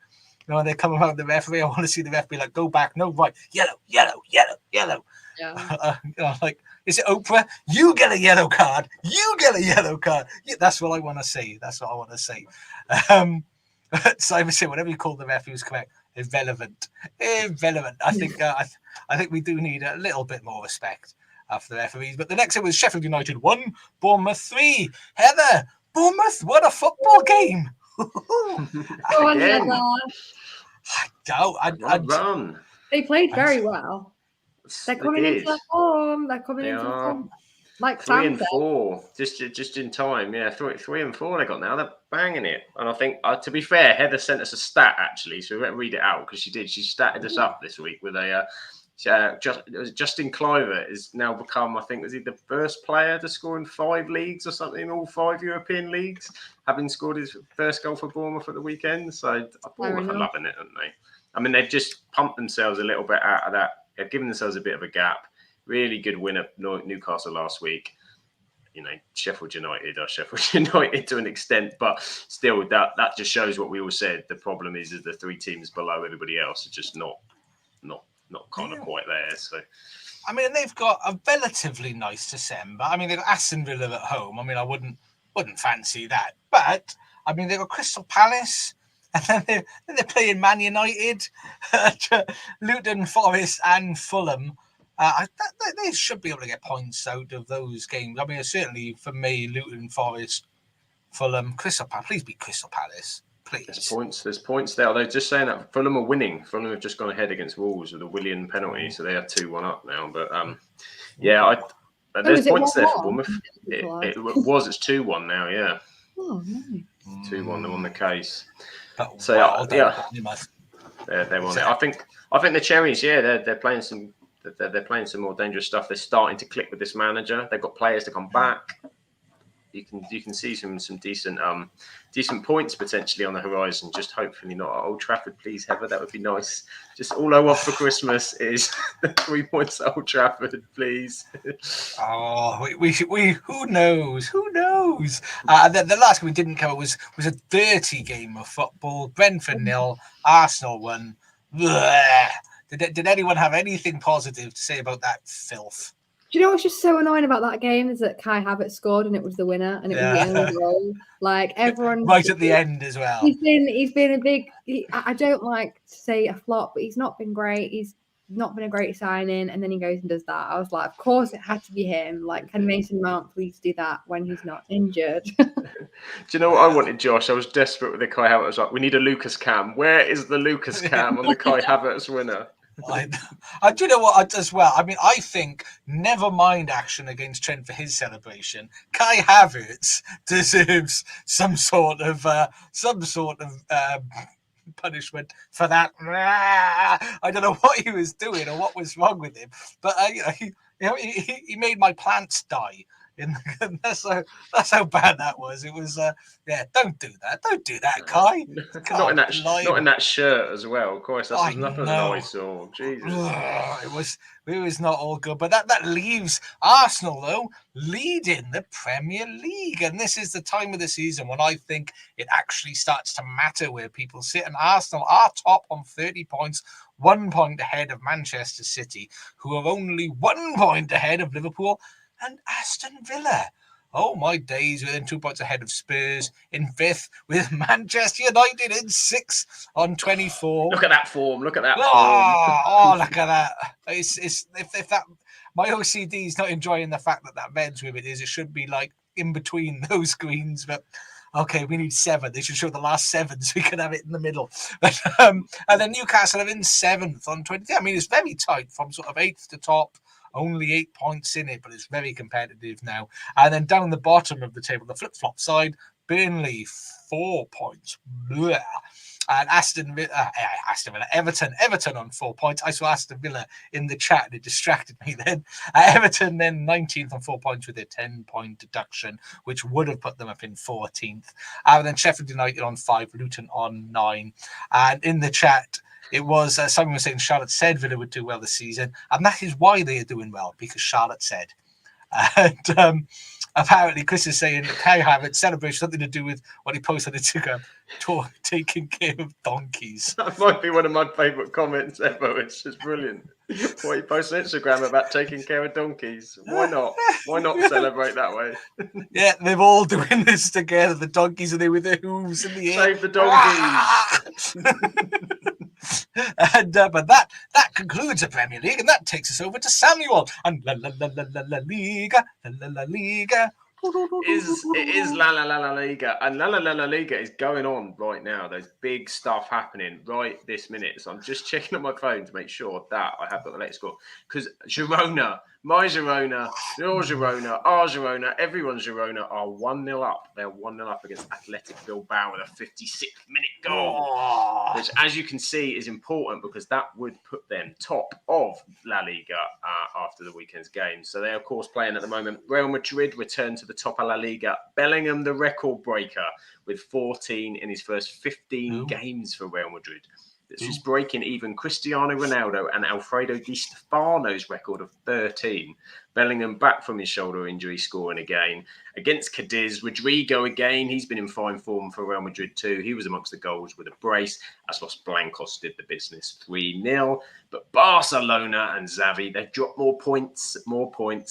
You know, when they come around the referee, I want to see the ref be like, go back, no, right, yellow. Yeah. Like, is it Oprah? You get a yellow card. You get a yellow card. Yeah, that's what I want to see. So I would say whatever you call the ref, he was correct. Irrelevant. I think we do need a little bit more respect for the referees. But the next one was Sheffield United 1, Bournemouth 3. Heather, Bournemouth, what a football game! Run. They played very well. They're coming into form. Like 3 and 4, just in time. Yeah, 3 and 4 they got now. They're banging it. And I think, to be fair, Heather sent us a stat actually, so we won't read it out because she did. She statted us up this week with a. Justin Kluivert has now become, I think, was he the first player to score in 5 leagues or something, all 5 European leagues, having scored his first goal for Bournemouth at the weekend. So Bournemouth are loving it, aren't they? I mean, they've just pumped themselves a little bit out of that. They've given themselves a bit of a gap. Really good win at Newcastle last week. You know, Sheffield United to an extent, but still, that just shows what we all said. The problem is the 3 teams below everybody else are just not kind of quite there. So, I mean, they've got a relatively nice December. I mean, they've got Aston Villa at home. I mean, I wouldn't fancy that, but I mean, they've got Crystal Palace. And then they're playing Man United, Luton, Forest, and Fulham. They should be able to get points out of those games. I mean, certainly for me, Luton, Forest, Fulham, Crystal Palace. Please beat Crystal Palace, please. There's points there. They're just saying that Fulham are winning. Fulham have just gone ahead against Wolves with a Willian penalty, so they are 2-1 up now. But there's points there for Bournemouth. It's 2-1 now. Yeah. Oh, nice. 2-1. They're on the case. So they're on it. I think the Cherries, they're playing some. They're playing some more dangerous stuff. They're starting to click with this manager. They've got players to come back. You can see some decent points potentially on the horizon. Just hopefully not at Old Trafford, please, Heather. That would be nice. Just all I want for Christmas is 3 points at Old Trafford, please. Oh, we who knows? The last game we didn't cover was a dirty game of football. Brentford 0, Arsenal 1. Did anyone have anything positive to say about that filth? Do you know what's just so annoying about that game is that Kai Havertz scored and it was the winner and it was the only goal. Like everyone, right at the end as well. He's been a big. I don't like to say a flop, but he's not been great. He's not been a great signing, and then he goes and does that. I was like, of course it had to be him. Like, can Mason Mount please do that when he's not injured? Do you know what I wanted, Josh? I was desperate with the Kai Havertz. Like, we need a Lucas Cam. Where is the Lucas Cam on the Kai Havertz winner? I do know what as well. I mean, I think never mind action against Trent for his celebration. Kai Havertz deserves some sort of punishment for that. I don't know what he was doing or what was wrong with him, but he made my plants die. That's how bad that was. It was don't do that, Kai. Not in that shirt as well. Of course, that's nothing nice. Or Jesus, it was not all good. But that leaves Arsenal though leading the Premier League, and this is the time of the season when I think it actually starts to matter where people sit. And Arsenal are top on 30 points, 1 point ahead of Manchester City, who are only 1 point ahead of Liverpool and Aston Villa. Oh my days, within 2 points ahead of Spurs in 5th, with Manchester United in 6th on 24. Look at that form. Look at that form. Oh, look at that. It's if that my OCD is not enjoying the fact that Reds with it is, it should be like in between those screens, but okay, we need 7. They should show the last 7 so we can have it in the middle. But, and then Newcastle are in 7th on 20. I mean, it's very tight from sort of 8th to top. Only 8 points in it, but it's very competitive now. And then down the bottom of the table, the flip-flop side, Burnley, 4 points. Blah. And Aston Villa, Everton on 4 points. I saw Aston Villa in the chat and it distracted me then. Everton then 19th on 4 points with a 10-point deduction, which would have put them up in 14th. And then Sheffield United on 5, Luton on 9. And in the chat, it was someone was saying Charlotte said Villa would do well this season, and that is why they are doing well, because Charlotte said. And apparently, Chris is saying that Kai Havertz celebration something to do with what he posted on Instagram, taking care of donkeys. That might be one of my favourite comments ever. It's just brilliant. What he posted on Instagram about taking care of donkeys. Why not? Why not celebrate that way? Yeah, they're all doing this together. The donkeys are there with their hooves in the air. Save the donkeys. And but that concludes the Premier League, and that takes us over to Samuel and La Liga. It is La Liga, and La Liga is going on right now. There's big stuff happening right this minute. So I'm just checking on my phone to make sure that I have got the latest score. Because Girona, my Girona, your Girona, our Girona, everyone's Girona are 1-0 up. They're 1-0 up against Athletic Bilbao with a 56th minute goal, which, as you can see, is important because that would put them top of La Liga after the weekend's game. So they're, of course, playing at the moment. Real Madrid return to the top of La Liga. Bellingham, the record breaker, with 14 in his first 15 games for Real Madrid. This is breaking even Cristiano Ronaldo and Alfredo Di Stefano's record of 13. Bellingham back from his shoulder injury, scoring again. Against Cadiz, Rodrigo again. He's been in fine form for Real Madrid too. He was amongst the goals with a brace as Los Blancos did the business 3-0. But Barcelona and Xavi, they've dropped more points.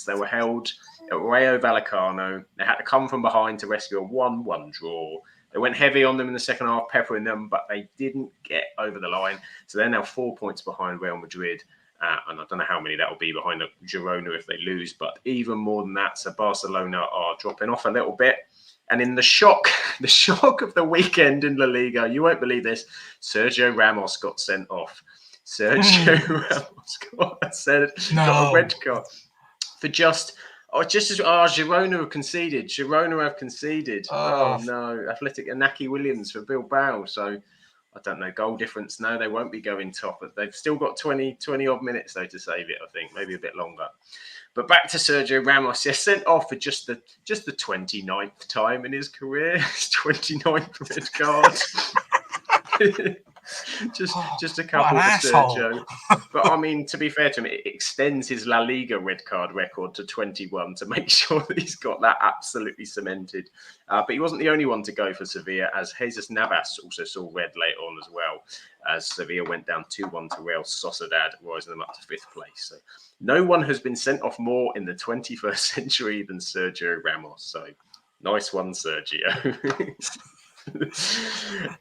They were held at Rayo Vallecano. They had to come from behind to rescue a 1-1 draw. They went heavy on them in the second half, peppering them, but they didn't get over the line. So they're now 4 points behind Real Madrid. And I don't know how many that will be behind Girona if they lose, but even more than that. So Barcelona are dropping off a little bit. And in the shock of the weekend in La Liga, you won't believe this, Sergio Ramos got sent off. Ramos got a red card for Girona have conceded. Girona have conceded. Oh no. Athletic Inaki Williams for Bilbao. So I don't know, goal difference. No, they won't be going top. But they've still got 20 odd minutes though to save it, I think. Maybe a bit longer. But back to Sergio Ramos. Yes, sent off for just the 29th time in his career. His 29th red card. just a couple for Sergio. But I mean, to be fair to him, it extends his La Liga red card record to 21 to make sure that he's got that absolutely cemented. But he wasn't the only one to go for Sevilla, as Jesus Navas also saw red late on as well, as Sevilla went down 2-1 to Real Sociedad, rising them up to 5th place. So no one has been sent off more in the 21st century than Sergio Ramos. So nice one, Sergio.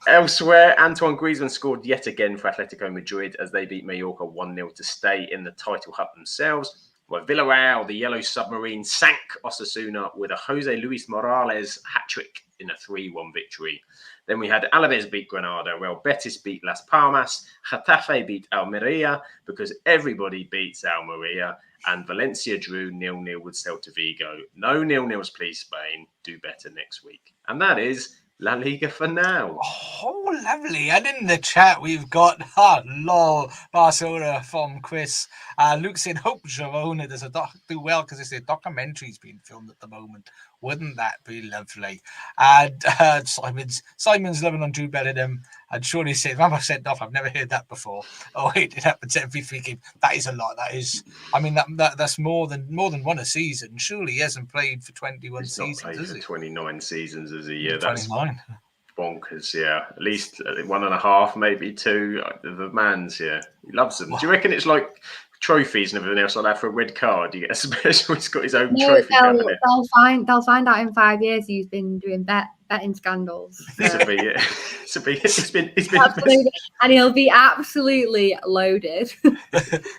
Elsewhere, Antoine Griezmann scored yet again for Atletico Madrid as they beat Mallorca 1-0 to stay in the title hunt themselves. While Villarreal, the Yellow Submarine, sank Osasuna with a Jose Luis Morales hat-trick in a 3-1 victory. Then we had Alaves beat Granada, Real Betis beat Las Palmas, Getafe beat Almeria because everybody beats Almeria, and Valencia drew 0-0 with Celta Vigo. No 0-0s, please, Spain. Do better next week. And that is La Liga for now. Oh, lovely. And in the chat, we've got, Barcelona from Chris. Luke saying, hope Girona does do well because it's a documentary's being filmed at the moment. Wouldn't that be lovely? And Simon's loving on Jude Bellingham. And Shorty said, Mama sent off. I've never heard that before. Oh, wait, it happens every free game. That is a lot. That is, I mean, that's more than one a season. Surely he hasn't played for 21 seasons. Not played for 29 seasons as a year. 29. Bonkers, yeah. At least 1.5, maybe 2. The man's, yeah. He loves them. Do you reckon it's like trophies and everything else like that for a red card? You get a special. He's got his own trophy. They'll find out in 5 years he's been doing betting scandals. So. He's been absolutely, and he'll be absolutely loaded.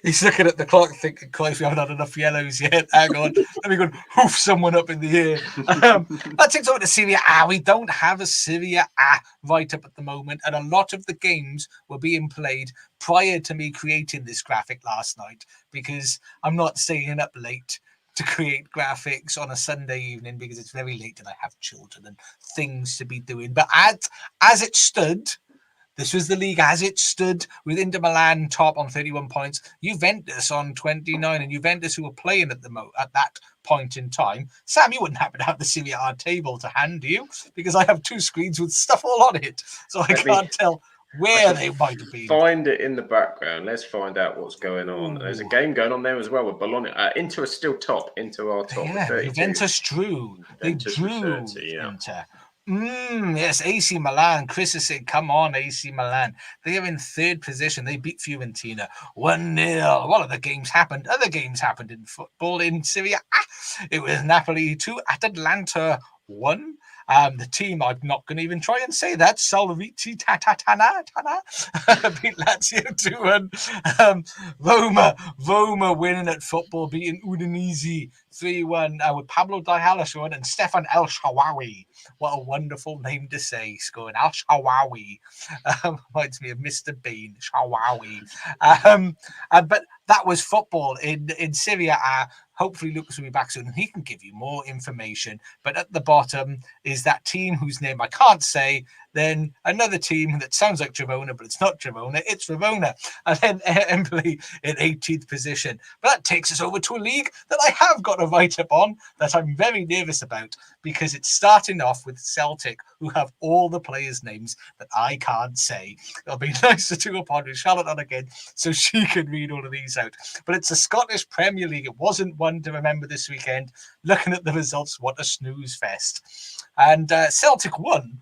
He's looking at the clock thinking, close, we haven't had enough yellows yet. Hang on. Let me go and hoof someone up in the air. That takes over to Serie A. We don't have a Serie A write-up at the moment, and a lot of the games were being played prior to me creating this graphic last night, because I'm not staying up late to create graphics on a Sunday evening because it's very late and I have children and things to be doing. But as it stood, this was the league as it stood, with Inter Milan top on 31 points, Juventus on 29, and Juventus who were playing at that point in time. Sam, you wouldn't happen to have the Serie A table to hand, do you? Because I have 2 screens with stuff all on it, so I can't tell where they might have been. Find it in the background. Let's find out what's going on. Ooh. There's a game going on there as well with Bologna. Inter is still top. Inter are top. Yeah, Juventus drew. They drew 30, yeah. Inter. Yes, AC Milan. Chris is saying, come on, AC Milan. They are in 3rd position. They beat Fiorentina 1-0. What other games happened? Other games happened in football in Serie A. It was Napoli 2 at Atalanta 1. The team, I'm not going to even try and say that, Salviti Tana beat Lazio 2-1. Roma winning at football, beating Udinese 3-1 with Pablo Dybala scoring and Stefan El Shaarawy. What a wonderful name to say, scoring Al Shaarawy. Reminds me of Mr. Bean, Shaarawy. But that was football in Serie A. Hopefully Lucas will be back soon and he can give you more information. But at the bottom is that team whose name I can't say. Then another team that sounds like Girona, but it's not Girona, it's Verona. And then Empoli in 18th position. But that takes us over to a league that I have got a write-up on that I'm very nervous about, because it's starting off with Celtic, who have all the players' names that I can't say. It'll be nice to do a pod with Charlotte on again so she can read all of these out. But it's the Scottish Premier League. It wasn't one to remember this weekend. Looking at the results, what a snooze fest. And Celtic won.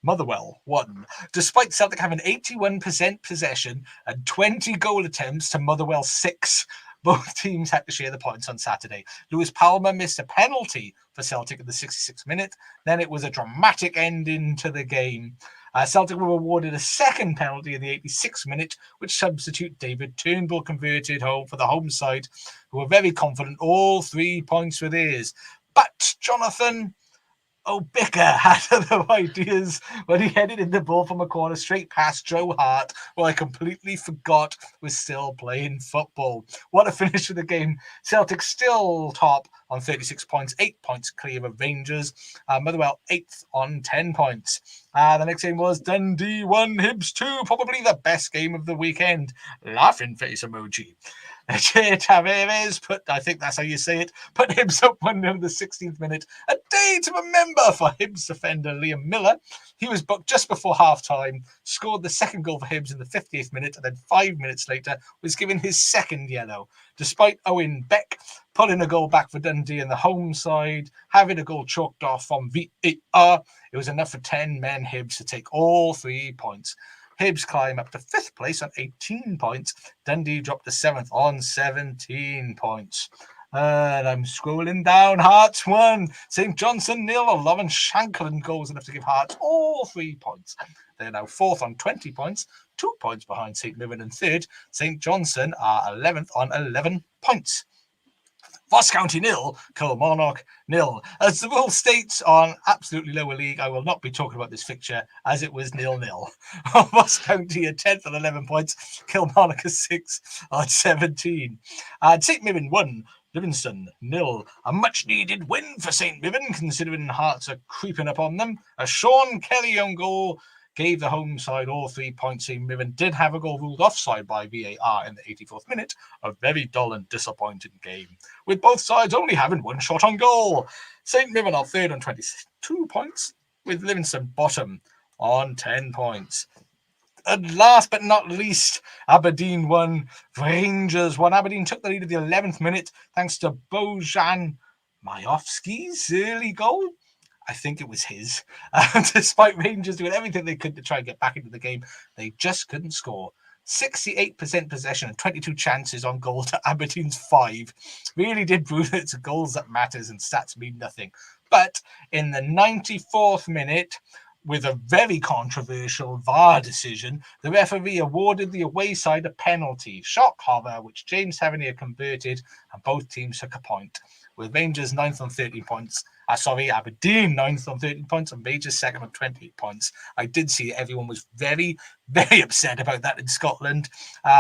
Motherwell won, despite Celtic having 81% possession and 20 goal attempts to Motherwell 6. Both teams had to share the points on Saturday. Lewis Palmer missed a penalty for Celtic in the 66th minute. Then it was a dramatic ending to the game. Celtic were awarded a second penalty in the 86th minute, which substitute David Turnbull converted home for the home side, who were very confident all 3 points were theirs. But Jonathan Bicker had other ideas when he headed in the ball from a corner straight past Joe Hart, who I completely forgot was still playing football. What a finish of the game. Celtic still top on 36 points, 8 points clear of Rangers. Motherwell 8th on 10 points. The next game was Dundee 1, Hibs 2, probably the best game of the weekend. Laughing face emoji. Tavares I think that's how you say it, put Hibs up 1-0 in the 16th minute. A day to remember for Hibs defender Liam Miller. He was booked just before half-time, scored the second goal for Hibs in the 50th minute, and then 5 minutes later was given his second yellow. Despite Owen Beck pulling a goal back for Dundee in the home side, having a goal chalked off from VAR, it was enough for 10 men Hibs to take all 3 points. Hibs climb up to 5th place on 18 points. Dundee dropped to 7th on 17 points. And I'm scrolling down. Hearts 1, St Johnstone 0. Lauren Shanklin goals enough to give Hearts all 3 points. They're now 4th on 20 points, 2 points behind St Mirren in 3rd. St Johnstone are 11th on 11 points. Ross County 0, Kilmarnock 0. As the rule states on absolutely lower league, I will not be talking about this fixture as it was 0-0. Ross County are 10th on 11 points, Kilmarnock is 6th on 17. And St Mirren 1, Livingston 0. A much-needed win for St. Mirren, considering Hearts are creeping up on them. A Sean Kelly own goal gave the home side all 3 points. St. Mirren did have a goal ruled offside by VAR in the 84th minute. A very dull and disappointing game, with both sides only having one shot on goal. St. Mirren are third on 22 points, with Livingston bottom on 10 points. And last but not least, Aberdeen won. Rangers won. Aberdeen took the lead at the 11th minute thanks to Bojan Majowski's early goal. I think it was his. Despite Rangers doing everything they could to try and get back into the game, they just couldn't score. 68% possession and 22 chances on goal to Aberdeen's 5. Really did prove that it's goals that matters and stats mean nothing. But in the 94th minute, with a very controversial VAR decision, the referee awarded the away side a penalty. Shock horror, which James Tavernier converted, and both teams took a point. With Rangers 9th on 13 points. Aberdeen 9th on 13 points and Rangers 2nd on 28 points. I did see everyone was very, very upset about that in Scotland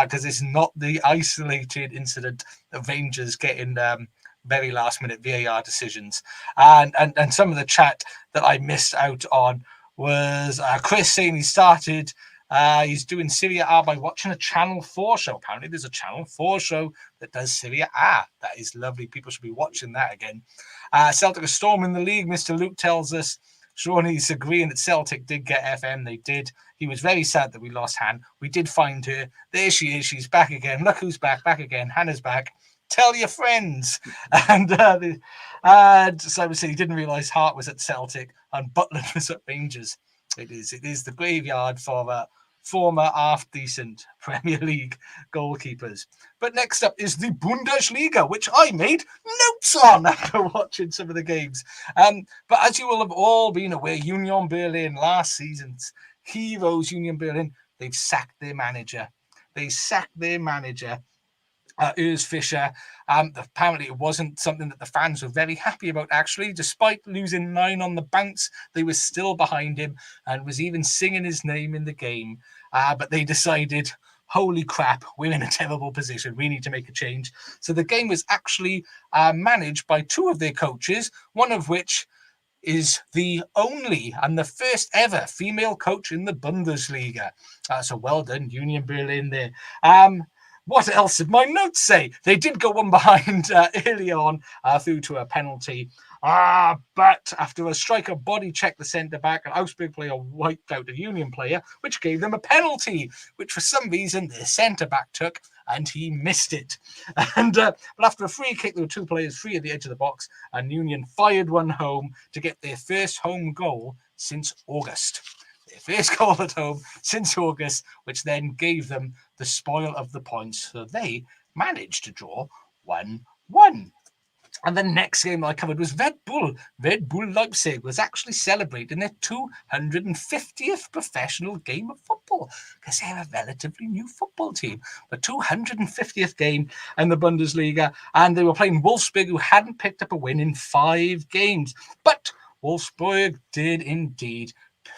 because it's not the isolated incident of Rangers getting very last minute VAR decisions. And some of the chat that I missed out on was Chris saying he's doing Serie A by watching a Channel 4 show. Apparently there's a Channel 4 show that does Serie A. That is lovely. People should be watching that again. Celtic are storming the league. Mr. Luke tells us Sean he's agreeing that Celtic did get FM. They did. He was very sad that we lost Han. We did find her. There she is. She's back again. Look who's back back again. Hannah's back. Tell your friends. And so I would say he didn't realise Hart was at Celtic and Butland was at Rangers. It is the graveyard for former half-decent Premier League goalkeepers. But next up is the Bundesliga, which I made notes on after watching some of the games. But as you will have all been aware, Union Berlin, last season's heroes, Union Berlin, they've sacked their manager. Urs Fischer. Apparently it wasn't something that the fans were very happy about, actually. Despite losing 9 on the bounce, they were still behind him and was even singing his name in the game. But they decided, holy crap, we're in a terrible position. We need to make a change. So the game was actually managed by 2 of their coaches, one of which is the only and the first ever female coach in the Bundesliga. So well done, Union Berlin there. What else did my notes say? They did go one behind early on through to a penalty. But after a striker body checked the centre-back, an Augsburg player wiped out a Union player, which gave them a penalty, which for some reason the centre-back took, and he missed it. But after a free kick, there were 2 players free at the edge of the box, and Union fired one home to get their first home goal since August. Their first goal at home since August, which then gave them the spoil of the points. So they managed to draw 1-1. And the next game I covered was Red Bull. Red Bull Leipzig was actually celebrating their 250th professional game of football because they're a relatively new football team. The 250th game in the Bundesliga, and they were playing Wolfsburg, who hadn't picked up a win in 5 games. But Wolfsburg did indeed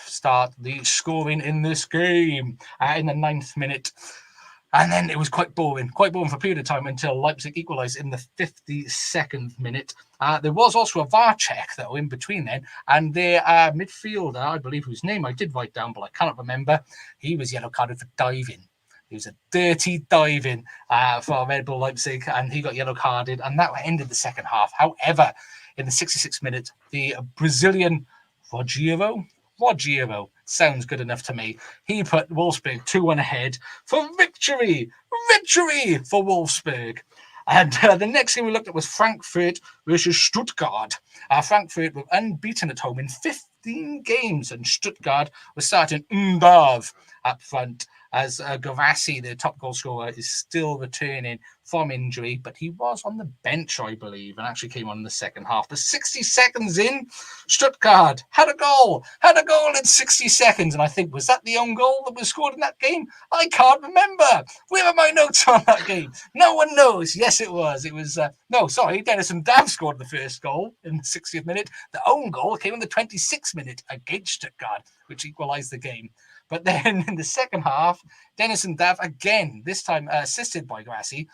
start the scoring in this game in the 9th minute. And then it was quite boring for a period of time until Leipzig equalised in the 52nd minute. There was also a VAR check, though, in between then. And their midfielder, I believe whose name I did write down, but I cannot remember, he was yellow carded for diving. It was a dirty diving for Red Bull Leipzig, and he got yellow carded, and that ended the second half. However, in the 66th minute, the Brazilian Rogério sounds good enough to me. He put Wolfsburg 2-1 ahead for victory. Victory for Wolfsburg. And the next game we looked at was Frankfurt versus Stuttgart. Frankfurt were unbeaten at home in 15 games, and Stuttgart was starting Undav up front as Gavassi, the top goal scorer, is still returning from injury, but he was on the bench, I believe, and actually came on in the second half. But 60 seconds in, Stuttgart had a goal in 60 seconds, and I think, was that the own goal that was scored in that game? I can't remember. Where are my notes on that game? No one knows. Yes, it was. It was, Denison Dav scored the first goal in the 60th minute. The own goal came in the 26th minute against Stuttgart, which equalised the game. But then in the second half, Denison Dav again, this time assisted by Grassi,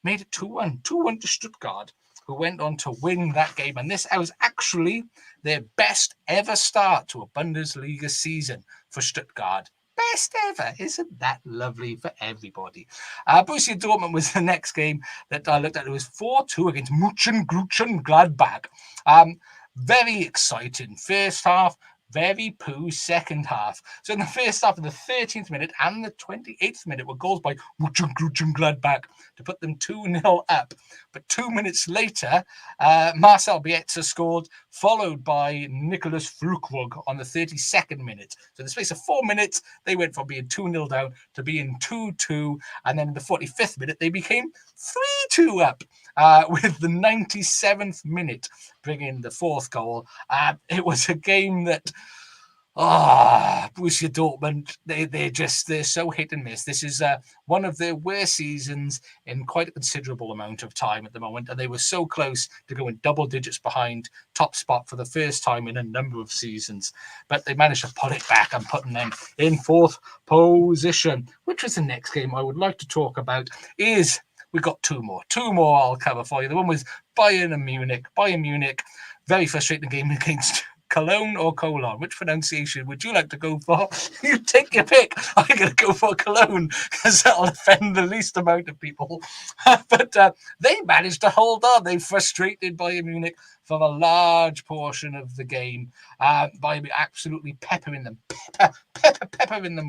made it 2-1 to Stuttgart. who went on to win that game. And this was actually their best ever start to a Bundesliga season for Stuttgart. Best ever. Isn't that lovely for everybody? Borussia Dortmund was the next game that I looked at. It was 4-2 against Mönchengladbach. Very exciting first half. Very poo second half. So in the first half of the 13th minute and the 28th minute were goals by Mönchengladbach to put them 2-0 up. But 2 minutes later, Marcel Bielsa scored, followed by Nicholas Füllkrug on the 32nd minute. So in the space of 4 minutes, they went from being 2-0 down to being 2-2. And then in the 45th minute, they became 3-2 up with the 97th minute bringing the fourth goal. It was a game that Borussia Dortmund, they're so hit and miss. This is one of their worst seasons in quite a considerable amount of time at the moment, and they were so close to going double digits behind top spot for the first time in a number of seasons, but they managed to pull it back and putting them in fourth position. Which is the next game I would like to talk about is we've got two more I'll cover for you. The one was Bayern Munich, very frustrating game against Cologne or Cologne. Which pronunciation would you like to go for? You take your pick. I'm going to go for Cologne because that'll offend the least amount of people. But they managed to hold on. They frustrated Bayern Munich for a large portion of the game by absolutely peppering them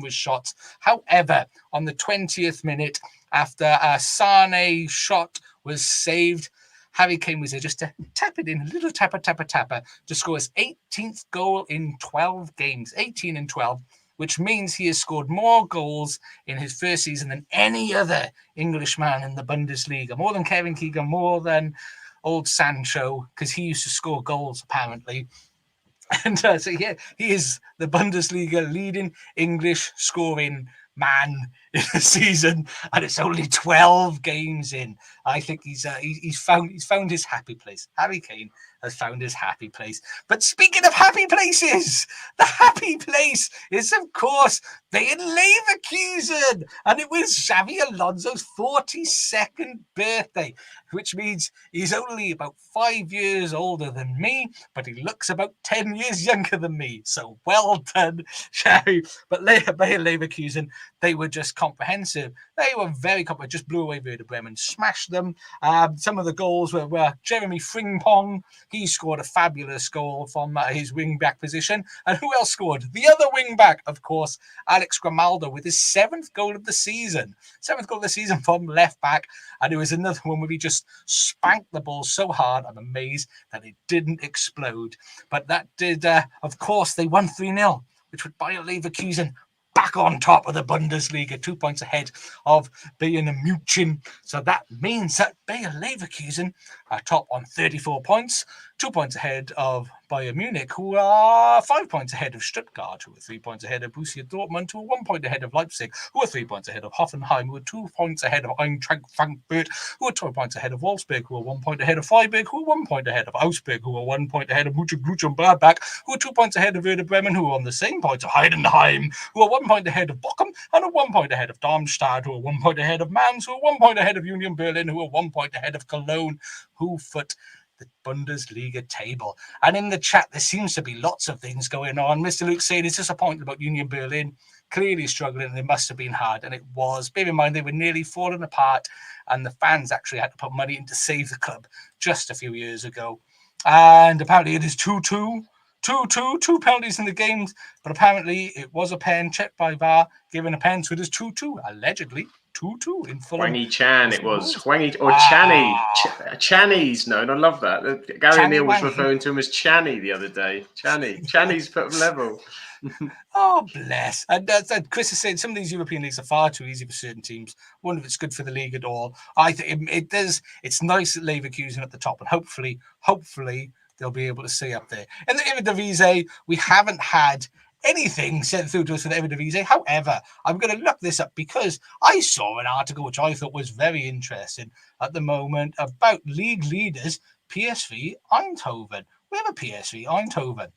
with shots. However, on the 20th minute, after a Sane shot was saved, Harry Kane was there just to tap it in, a little tapper, to score his 18th goal in 12 games, 18 and 12, which means he has scored more goals in his first season than any other Englishman in the Bundesliga, more than Kevin Keegan, more than old Sancho, because he used to score goals, apparently. And so, yeah, he is the Bundesliga leading English scoring man in the season, and it's only 12 games in. I think he's found his happy place. Harry Kane has found his happy place. But speaking of happy places, the happy place is, of course, Bayer Leverkusen, and it was Xabi Alonso's 42nd birthday, which means he's only about 5 years older than me, but he looks about 10 years younger than me. So well done, Xabi. But Bayer Leverkusen, they were just comprehensive. They were very comprehensive, just blew away Werder Bremen, smashed them. Some of the goals were Jeremy Frimpong. He scored a fabulous goal from his wing-back position. And who else scored? The other wing-back, of course, Alex Grimaldo, with his 7th goal of the season. 7th goal of the season from left-back. And it was another one where he just spanked the ball so hard, I'm amazed that it didn't explode. But that did, of course, they won 3-0, which would Bayer Leverkusen back on top of the Bundesliga, 2 points ahead of Bayern Munich. So that means that Bayer Leverkusen are top on 34 points, 2 points ahead of Bayern Munich, who are 5 points ahead of Stuttgart, who are 3 points ahead of Borussia Dortmund, who are 1 point ahead of Leipzig, who are 3 points ahead of Hoffenheim, who are 2 points ahead of Eintracht Frankfurt, who are 2 points ahead of Wolfsburg, who are 1 point ahead of Freiburg, who are 1 point ahead of Augsburg, who are 1 point ahead of Mönchengladbach, who are 2 points ahead of Werder Bremen, who are on the same points of Heidenheim, who are 1 point ahead of Bochum, and are 1 point ahead of Darmstadt, who are 1 point ahead of Mainz, who are 1 point ahead of Union Berlin, who are 1 point ahead of Cologne, who foot the Bundesliga table. And in the chat, there seems to be lots of things going on. Mr. Luke saying he's disappointed about Union Berlin, clearly struggling, and it must have been hard, and it was. Bear in mind, they were nearly falling apart, and the fans actually had to put money in to save the club just a few years ago. And apparently it is 2-2. 2-2, 2 penalties in the games, but apparently it was a pen checked by VAR, given a pen, so it is 2-2, allegedly. 2-2 in Fulham. Hwangi Chan, it was. Hwangi, or Channy. Channy's known. I love that. Gary Neal was referring to him as Channy the other day. Channy's put him level. Oh, bless. And Chris is saying some of these European leagues are far too easy for certain teams. I wonder if it's good for the league at all. I think it does. It's nice that Leverkusen at the top, and hopefully they'll be able to stay up there. In the Eredivisie, we haven't had anything sent through to us for the Eredivisie. However, I'm going to look this up because I saw an article which I thought was very interesting at the moment about league leaders, PSV Eindhoven. We have a PSV Eindhoven.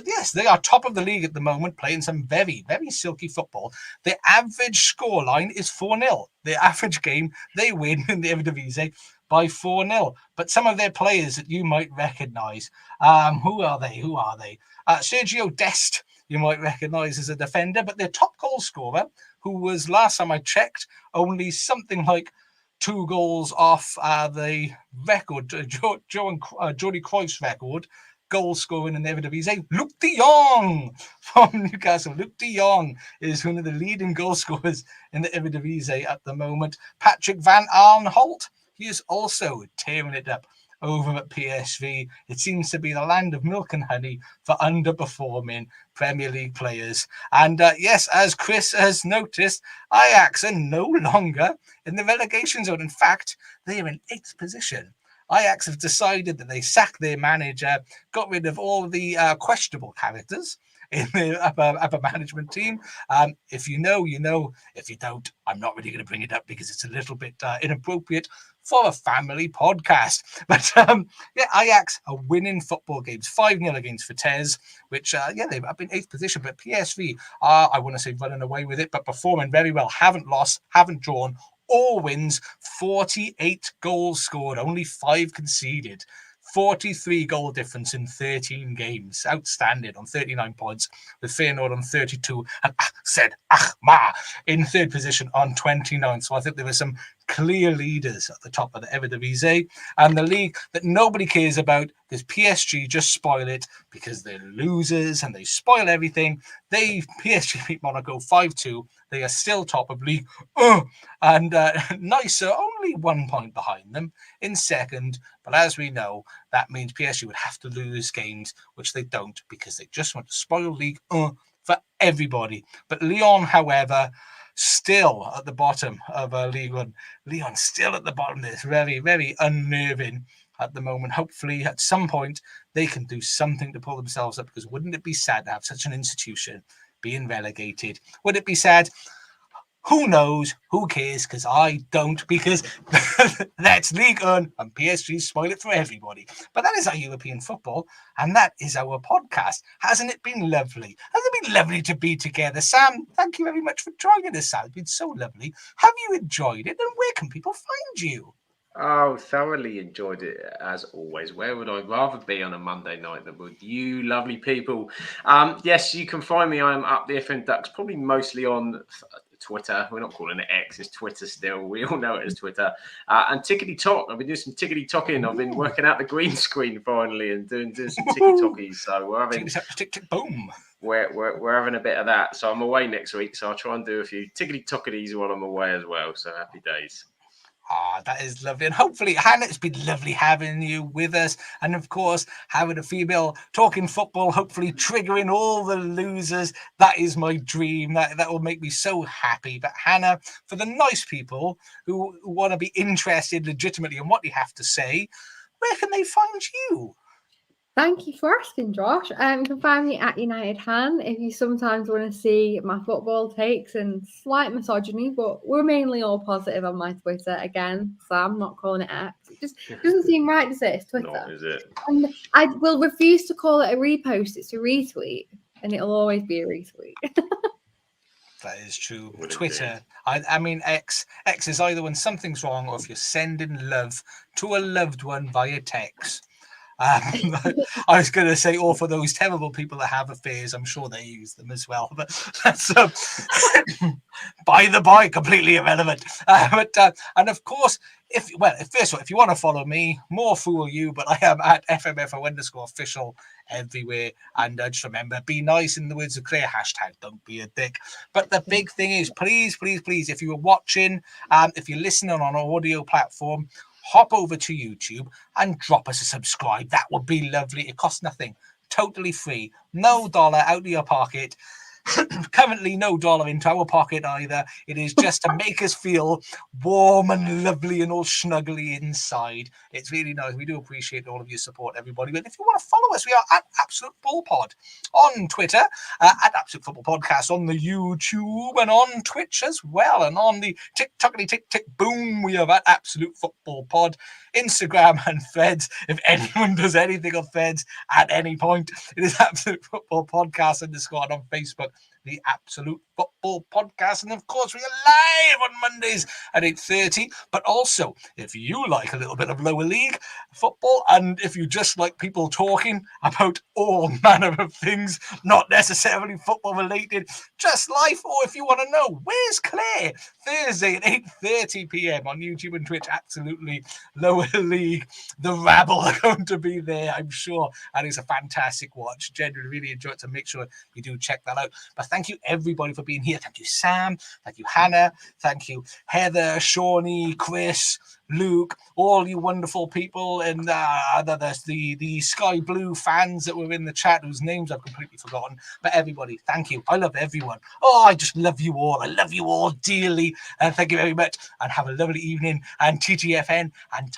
Yes, they are top of the league at the moment, playing some very, very silky football. The average scoreline is 4-0. The average game they win in the Eredivisie by 4-0. But some of their players that you might recognise. Who are they? Sergio Dest, you might recognise as a defender, but their top goal scorer, who was, last time I checked, only something like 2 goals off the record, Jordi Cruyff's record, goal scoring in the Eredivisie. Luc de Jong from Newcastle. Luc de Jong is one of the leading goal scorers in the Eredivisie at the moment. Patrick van Aanholt, he is also tearing it up over at PSV. It seems to be the land of milk and honey for underperforming Premier League players. And yes, as Chris has noticed, Ajax are no longer in the relegation zone. In fact, they are in 8th position. Ajax have decided that they sacked their manager, got rid of all the questionable characters in the upper management team. If you know, you know. If you don't, I'm not really going to bring it up because it's a little bit inappropriate for a family podcast. But yeah, Ajax are winning football games 5-0 against Vitesse, which they've up in 8th position. But PSV are, I want to say, running away with it, but performing very well. Haven't lost, haven't drawn. All wins, 48 goals scored, only 5 conceded. 43 goal difference in 13 games. Outstanding on 39 points, with Feyenoord on 32 and Ahmad in 3rd position on 29. So I think there were some clear leaders at the top of the Eredivisie, and the league that nobody cares about because PSG just spoil it because they're losers and they spoil everything. PSG beat Monaco 5-2. They are still top of Ligue, and Nice are only 1 point behind them in 2nd. But as we know, that means PSG would have to lose games, which they don't because they just want to spoil Ligue 1 for everybody. But Lyon, however, still at the bottom of Ligue 1. Lyon still at the bottom. It's very, very unnerving at the moment. Hopefully, at some point, they can do something to pull themselves up, because wouldn't it be sad to have such an institution being relegated? Would it be sad? Who knows? Who cares? Because I don't, because that's Ligue 1 and PSG spoil it for everybody. But that is our European football, and that is our podcast. Hasn't it been lovely? Hasn't it been lovely to be together? Sam, thank you very much for joining us, Sam. It's been so lovely. Have you enjoyed it, and where can people find you? Oh, thoroughly enjoyed it as always. Where would I rather be on a Monday night than with you lovely people? Yes, you can find me. I'm up the FN Ducks, probably mostly on Twitter. We're not calling it X, it's Twitter still. We all know it as Twitter. And Tickety Talk. I've been doing some Tickety Talking. I've been working out the green screen finally and doing some Tickety Talkies. So we're having boom. We're having a bit of that. So I'm away next week. So I'll try and do a few Tickety Talkies while I'm away as well. So happy days. That is lovely. And hopefully, Hannah, it's been lovely having you with us. And of course, having a female talking football, hopefully triggering all the losers. That is my dream. That will make me so happy. But Hannah, for the nice people who want to be interested legitimately in what you have to say, where can they find you? Thank you for asking, Josh. You can find me at United Han if you sometimes want to see my football takes and slight misogyny, but we're mainly all positive on my Twitter. Again, Sam, not calling it X. It just doesn't seem right to say it's Twitter. Not, is it? And I will refuse to call it a repost. It's a retweet, and it'll always be a retweet. That is true. Twitter, I mean, X is either when something's wrong or if you're sending love to a loved one via text. I was going to say, or for those terrible people that have affairs, I'm sure they use them as well. But that's by the by, completely irrelevant. And of course, if you want to follow me, more fool you. But I am at FMFO_official everywhere. And just remember, be nice, in the words of Claire. # don't be a dick. But the big thing is, please, if you are watching, if you're listening on an audio platform, hop over to YouTube and drop us a subscribe. That would be lovely. It costs nothing. Totally free. No dollar out of your pocket. Currently, no dollar into our pocket either. It is just to make us feel warm and lovely and all snuggly inside. It's really nice. We do appreciate all of your support, everybody. But if you want to follow us, we are at Absolute Bull Pod on Twitter, at Absolute Football Podcast on the YouTube, and on Twitch as well. And on the TikTokity tick tick boom, we are at Absolute Football Pod. Instagram and Threads. If anyone does anything on Threads at any point, it is Absolute Football Podcast _ on Facebook. the Absolute Football Podcast. And of course, we are live on Mondays at 8:30. But also, if you like a little bit of lower league football, and if you just like people talking about all manner of things, not necessarily football related, just life, or if you want to know, where's Claire? Thursday at 8:30 p.m. on YouTube and Twitch. Absolutely lower league. The rabble are going to be there, I'm sure. And it's a fantastic watch. Genuinely really enjoy it, so make sure you do check that out. But thank you everybody for being here. Thank you, Sam. Thank you, Hannah. Thank you, Heather, Shawnee, Chris, Luke, all you wonderful people, and the Sky Blue fans that were in the chat whose names I've completely forgotten. But everybody, thank you. I love everyone. Oh, I just love you all. I love you all dearly. And thank you very much. And have a lovely evening. And TTFN and